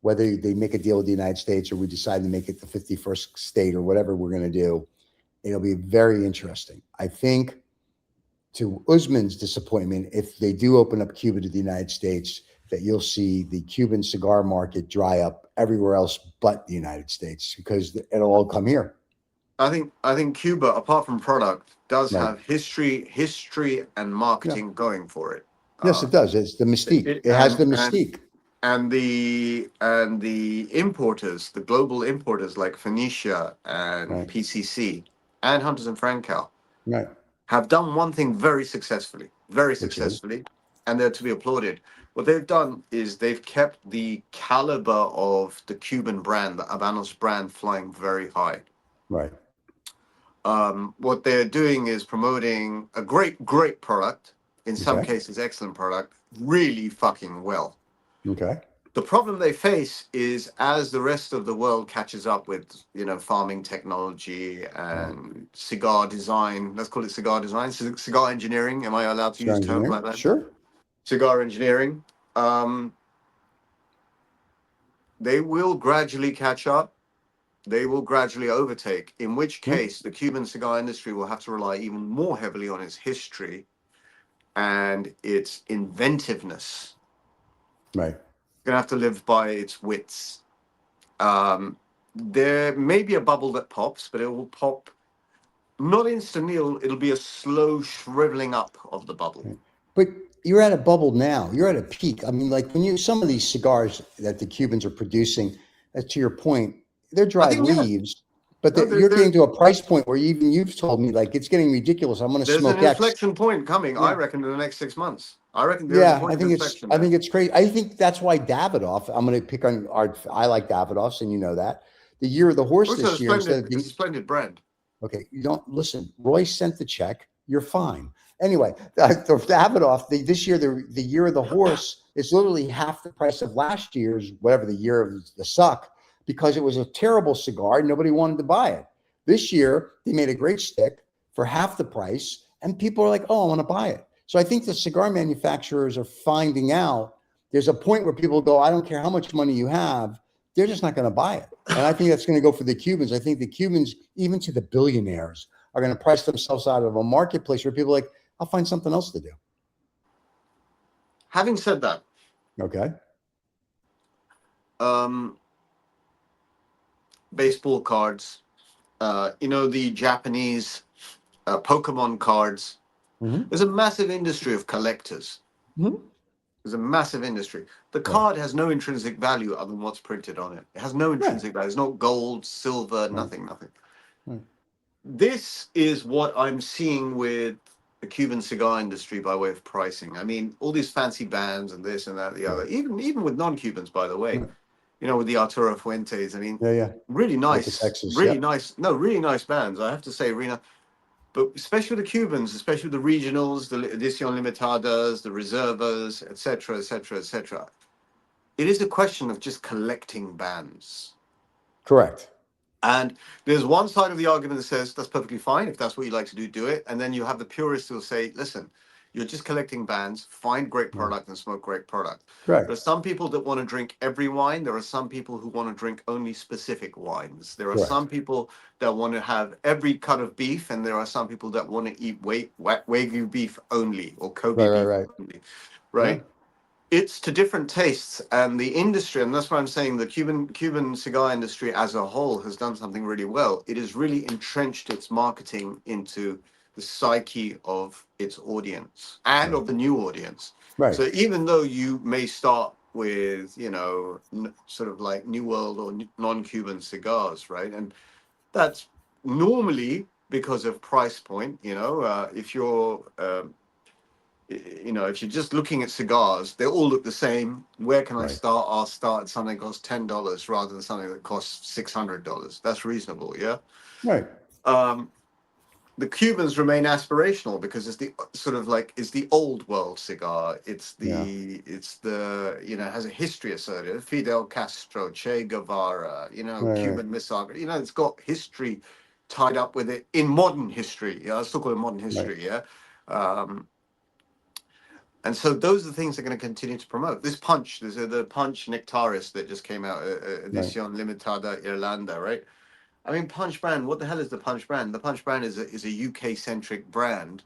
Speaker 1: whether they make a deal with the United States or we decide to make it the 51st state or whatever we're going to do, it'll be very interesting. I think, to Usman's disappointment, if they do open up Cuba to the United States, that you'll see the Cuban cigar market dry up everywhere else but the United States, because it'll all come here.
Speaker 2: I think Cuba, apart from product, does have history and marketing going for it.
Speaker 1: Yes, it does. It's the mystique. It has the mystique.
Speaker 2: And the importers, the global importers like Phoenicia and PCC and Hunters and Frankel, have done one thing very successfully, and they're to be applauded. What they've done is they've kept the caliber of the Cuban brand, the Habanos brand, flying very high.
Speaker 1: Right.
Speaker 2: What they're doing is promoting a great product, in some cases excellent product, really fucking well.
Speaker 1: Okay.
Speaker 2: The problem they face is, as the rest of the world catches up with, farming technology and cigar design, let's call it cigar design, cigar engineering. Am I allowed to use terms like that?
Speaker 1: Sure.
Speaker 2: Cigar engineering. They will gradually catch up. They will gradually overtake, in which case the Cuban cigar industry will have to rely even more heavily on its history and its inventiveness.
Speaker 1: Right.
Speaker 2: Going to have to live by its wits. There may be a bubble that pops, but it will pop not instantly. It'll be a slow shriveling up of the bubble.
Speaker 1: But you're at a bubble now. You're at a peak. I mean, like when some of these cigars that the Cubans are producing, to your point, they're dried leaves. But you're getting to a price point where you've told me, like, it's getting ridiculous. I'm going to smoke X.
Speaker 2: There's an inflection point coming, I reckon, in the next 6 months. I reckon
Speaker 1: I think it's crazy. I think that's why Davidoff, I'm going to pick on I like Davidoffs, and you know that. The Year of the Horse this year.
Speaker 2: It's a splendid brand.
Speaker 1: Okay, you don't listen. Roy sent the check. You're fine. Anyway, the Habanos, this year, the Year of the Horse is literally half the price of last year's, whatever, the Year of the Suck, because it was a terrible cigar. Nobody wanted to buy it. This year, they made a great stick for half the price, and people are like, oh, I want to buy it. So I think the cigar manufacturers are finding out there's a point where people go, I don't care how much money you have, they're just not going to buy it. And I think that's going to go for the Cubans. I think the Cubans, even to the billionaires, are going to price themselves out of a marketplace where people are like, I'll find something else to do.
Speaker 2: Having said that.
Speaker 1: Okay.
Speaker 2: Baseball cards, the Japanese Pokemon cards. Mm-hmm. There's a massive industry of collectors.
Speaker 1: Mm-hmm.
Speaker 2: There's a massive industry. The card has no intrinsic value other than what's printed on it. It has no intrinsic value. It's not gold, silver, nothing.
Speaker 1: Right.
Speaker 2: This is what I'm seeing with the Cuban cigar industry by way of pricing. I mean, all these fancy bands and this and that, the other, even with non-Cubans, by the way, you know, with the Arturo Fuentes. I mean, really nice,
Speaker 1: Texas,
Speaker 2: really nice, no, really nice bands. I have to say, Rena. But especially the Cubans, especially the regionals, the edición limitadas, the reservas, etc., etc., etc. It is a question of just collecting bands.
Speaker 1: Correct.
Speaker 2: And there's one side of the argument that says that's perfectly fine. If that's what you like to do, do it. And then you have the purists who will say, listen, you're just collecting bands, find great product and smoke great product.
Speaker 1: Correct.
Speaker 2: There are some people that want to drink every wine. There are some people who want to drink only specific wines. There are some people that want to have every cut of beef, and there are some people that want to eat Wagyu beef only or Kobe beef only. Right? Yeah. It's to different tastes, and the industry, and that's why I'm saying the Cuban cigar industry as a whole has done something really well. It has really entrenched its marketing into the psyche of its audience and of the new audience. Right. So even though you may start with, you know, sort of like New World or non-Cuban cigars, right? And that's normally because of price point, you know, if you're, you know, if you're just looking at cigars, they all look the same. Where can I start? I'll start at something that costs $10 rather than something that costs $600. That's reasonable, yeah? Right. The Cubans remain aspirational because it's the sort of like it's the old world cigar. It's the you know, it has a history associated. Fidel Castro, Che Guevara, you know, Cuban Missile. You know, it's got history tied up with it in modern history. Yeah, I still call it modern history. Yeah. And so those are the things they're going to continue to promote. This punch, there's the punch Nectaris that just came out, Edición Limitada Irlanda, right? I mean, Punch brand, what the hell is the Punch brand? The Punch brand is a UK-centric brand.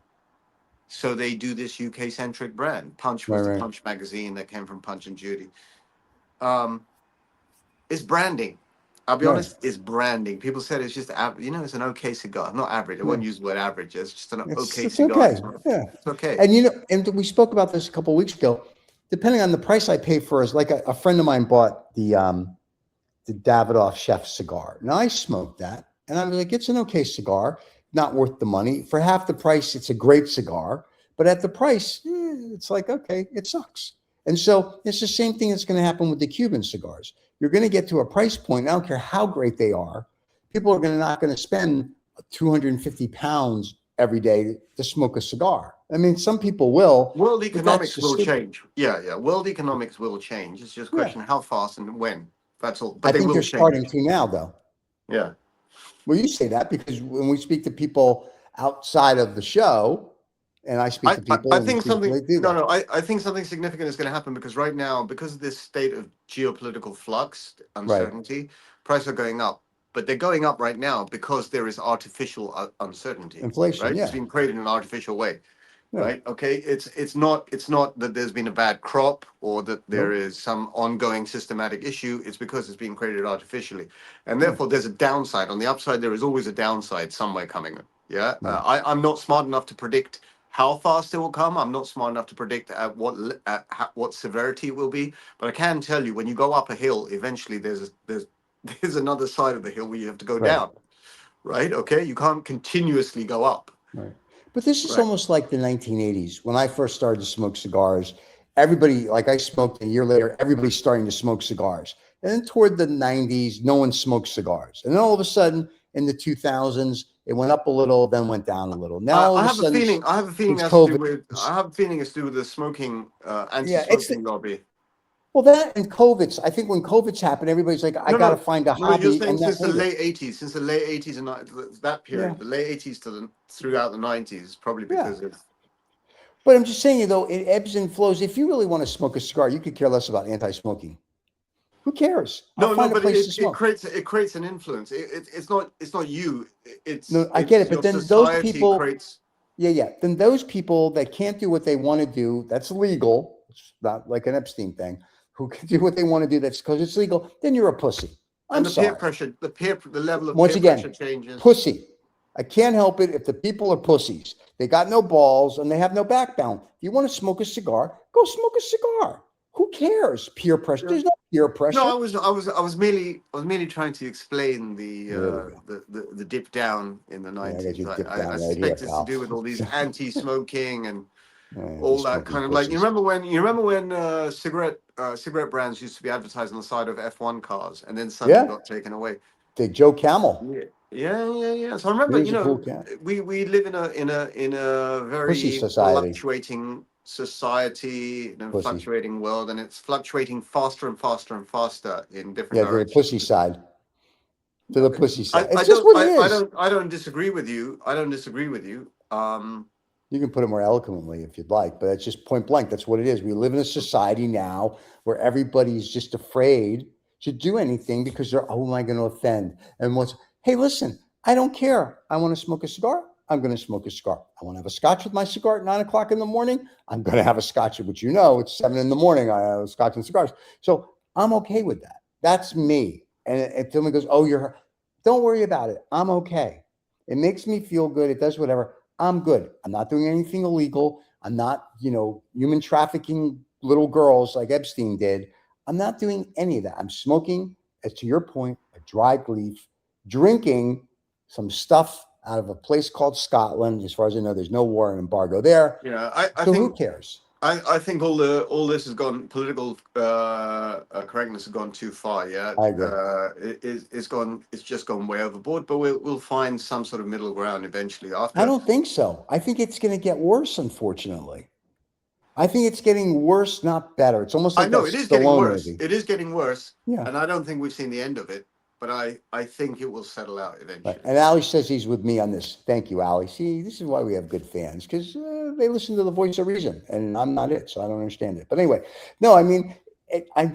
Speaker 2: So they do this UK-centric brand. Punch was the Punch magazine that came from Punch and Judy. It's branding. I'll be honest, it's branding. People said it's just, you know, it's an okay cigar. Not average. I won't use the word average. It's just an okay cigar.
Speaker 1: Okay. Yeah. It's okay. And, you know, and we spoke about this a couple of weeks ago. Depending on the price I pay for, is like a friend of mine bought the Davidoff Chef cigar. Now I smoked that and I was like, it's an okay cigar, not worth the money. For half the price, it's a great cigar, but at the price, it's like, okay, it sucks. And so it's the same thing that's going to happen with the Cuban cigars. You're going to get to a price point, I don't care how great they are, people are not going to spend 250 pounds every day to smoke a cigar. I mean, some people will.
Speaker 2: World economics will change. Yeah. World economics will change. It's just a question how fast and when. That's all. But
Speaker 1: I think they're starting to now, though.
Speaker 2: Yeah.
Speaker 1: Well, you say that because when we speak to people outside of the show, and I speak to people,
Speaker 2: I think something. I think something significant is going to happen because right now, because of this state of geopolitical flux, uncertainty, prices are going up. But they're going up right now because there is artificial uncertainty.
Speaker 1: Inflation,
Speaker 2: right? It's been created in an artificial way. Right. Okay. It's not that there's been a bad crop or that there is some ongoing systematic issue. It's because it's being created artificially, and therefore there's a downside. On the upside, there is always a downside somewhere coming. Yeah. I'm not smart enough to predict how fast it will come. I'm not smart enough to predict at what severity it will be. But I can tell you, when you go up a hill, eventually there's another side of the hill where you have to go down. Right. Okay. You can't continuously go up.
Speaker 1: Right. But this is almost like the 1980s. When I first started to smoke cigars, everybody, like I smoked a year later, everybody's starting to smoke cigars. And then toward the 90s, no one smoked cigars. And then all of a sudden, in the 2000s, it went up a little, then went down a little. Now,
Speaker 2: I have a feeling has to do with the smoking, anti-smoking lobby.
Speaker 1: Well, that and COVID's. I think when COVID's happened, everybody's like, I got to find a hobby.
Speaker 2: You're saying since the late 80s, and that period, the late 80s to throughout the 90s, probably because of.
Speaker 1: But I'm just saying, though, it ebbs and flows. If you really want to smoke a cigar, you could care less about anti-smoking. Who cares?
Speaker 2: But it creates an influence. It's not you.
Speaker 1: I get it, but then those people. Then those people that can't do what they want to do, that's legal. It's not like an Epstein thing. Who can do what they want to do, that's because it's legal, then you're a pussy. I'm sorry.
Speaker 2: Peer pressure, the level of peer pressure changes.
Speaker 1: Pussy. I can't help it if the people are pussies. They got no balls and they have no backbone. If you want to smoke a cigar, go smoke a cigar. Who cares? Peer pressure. There's no peer pressure.
Speaker 2: No, I was merely trying to explain the dip down in the 90s. I suspect it's to do with all these anti-smoking and all that kind of like. You remember when cigarette brands used to be advertised on the side of F1 cars, and then suddenly got taken away.
Speaker 1: The Joe Camel.
Speaker 2: Yeah. So I remember, we live in a very fluctuating society, fluctuating world, and it's fluctuating faster and faster and faster in different directions.
Speaker 1: To the pussy side. To the pussy side.
Speaker 2: I don't disagree with you.
Speaker 1: You can put it more eloquently if you'd like, but that's just point blank. That's what it is. We live in a society now where everybody's just afraid to do anything because they're, oh, am I going to offend? And hey, listen, I don't care. I want to smoke a cigar. I'm going to smoke a cigar. I want to have a scotch with my cigar at 9 o'clock in the morning. I'm going to have a scotch, which it's 7 in the morning. I have a scotch and cigars. So I'm okay with that. That's me. And if someone goes, oh, don't worry about it. I'm okay. It makes me feel good. It does whatever. I'm good. I'm not doing anything illegal. I'm not, human trafficking little girls like Epstein did. I'm not doing any of that. I'm smoking, as to your point, a dry leaf, drinking some stuff out of a place called Scotland. As far as I know, there's no war and embargo there.
Speaker 2: I
Speaker 1: so
Speaker 2: think,
Speaker 1: who cares?
Speaker 2: I think all this has gone, political correctness has gone too far. Yeah,
Speaker 1: I agree.
Speaker 2: It's just gone way overboard. But we'll find some sort of middle ground eventually. After,
Speaker 1: I don't think so. I think it's going to get worse, unfortunately. I think it's getting worse, not better. It's almost like
Speaker 2: I know it is getting worse.
Speaker 1: Movie.
Speaker 2: It is getting worse.
Speaker 1: Yeah,
Speaker 2: and I don't think we've seen the end of it. But I think it will settle out eventually.
Speaker 1: Right. And Ali says he's with me on this. Thank you, Ali. See, this is why we have good fans, because they listen to the voice of reason, and I'm not it, so I don't understand it. But anyway, no, I mean, I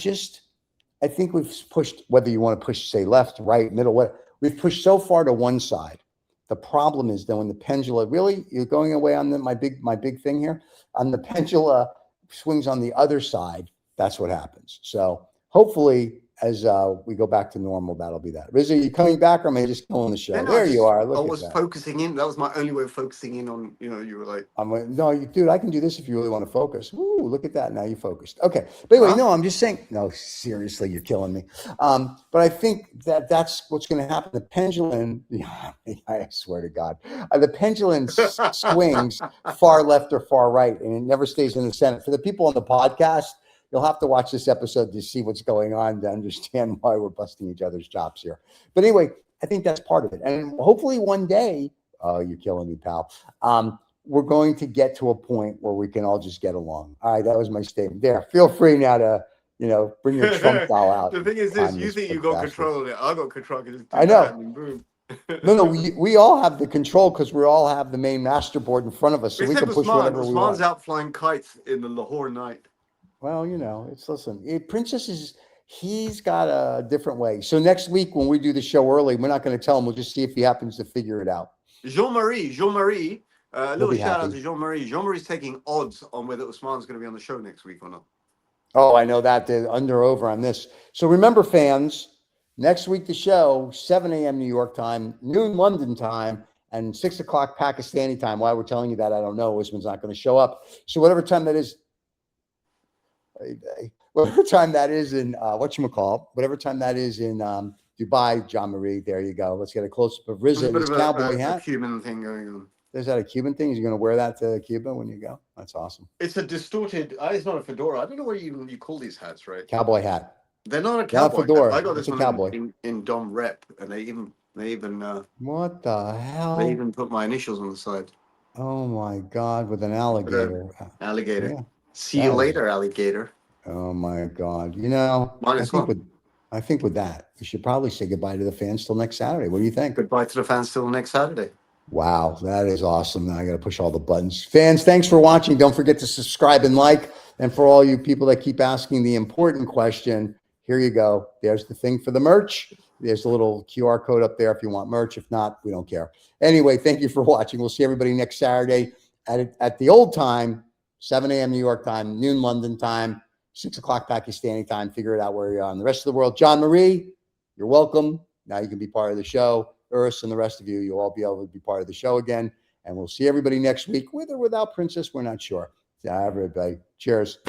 Speaker 1: think we've pushed, whether you want to push, say, left, right, middle, what, we've pushed so far to one side. The problem is that when the pendulum, really, you're going away on my big thing here, on the pendulum swings on the other side, that's what happens. So hopefully, as we go back to normal, that'll be that. Rizzo, are you coming back, or am I just killing the show? There you are. Look, I was
Speaker 2: focusing in. That was my only way of focusing in on, you were like,
Speaker 1: dude, I can do this if you really want to focus. Ooh, look at that. Now you focused. Okay. But anyway, no, I'm just saying, no, seriously, you're killing me. But I think that's what's going to happen. The pendulum, I swear to God, the pendulum swings far left or far right, and it never stays in the center. For the people on the podcast, you'll have to watch this episode to see what's going on to understand why we're busting each other's chops here. But anyway, I think that's part of it. And hopefully one day, you're killing me, pal. We're going to get to a point where we can all just get along. All right, that was my statement. There, feel free now to, bring your Trump doll out.
Speaker 2: The thing is this, you think you got control of it. I got control.
Speaker 1: I know. No, we all have the control because we all have the main master board in front of us. So we can push whatever we want.
Speaker 2: Usman's out flying kites in the Lahore night.
Speaker 1: Well, Princess he's got a different way. So next week when we do the show early, we're not going to tell him. We'll just see if he happens to figure it out.
Speaker 2: Jean-Marie, a little shout out to Jean-Marie. Jean-Marie's taking odds on whether Usman's going to be on the show next week or not.
Speaker 1: Oh, I know that. They're under over on this. So remember, fans, next week the show, 7 a.m. New York time, noon London time, and 6 o'clock Pakistani time. Why we're telling you that, I don't know. Usman's not going to show up. So whatever time that is, whatever time that is in whatever time that is in Dubai, John Marie, there you go. Let's get a close-up of Rizzo in his cowboy hat.
Speaker 2: A Cuban thing going on.
Speaker 1: Is that a Cuban thing? Is you going to wear that to Cuba when you go? That's awesome.
Speaker 2: It's a distorted, it's not a fedora. I don't know what you call these hats, right?
Speaker 1: Cowboy hat.
Speaker 2: They're not a cowboy
Speaker 1: fedora.
Speaker 2: hat. I got this
Speaker 1: one
Speaker 2: in Dom Rep, and they even
Speaker 1: what the hell?
Speaker 2: They even put my initials on the side.
Speaker 1: Oh my God, with an alligator.
Speaker 2: Alligator. Yeah. See you later, alligator.
Speaker 1: Oh my God. I think with that, we should probably say goodbye to the fans till next Saturday. What do you think?
Speaker 2: Goodbye to the fans till next Saturday.
Speaker 1: Wow, that is awesome. Now I got to push all the buttons. Fans, thanks for watching. Don't forget to subscribe and like. And for all you people that keep asking the important question, here you go. There's the thing for the merch. There's a little QR code up there if you want merch. If not, we don't care. Anyway, thank you for watching. We'll see everybody next Saturday at the old time, 7 a.m. New York time, noon London time, 6 o'clock Pakistani time. Figure it out where you are in the rest of the world. John Marie, you're welcome. Now you can be part of the show. Urs and the rest of you, you'll all be able to be part of the show again. And we'll see everybody next week, with or without Princess. We're not sure. Everybody, cheers.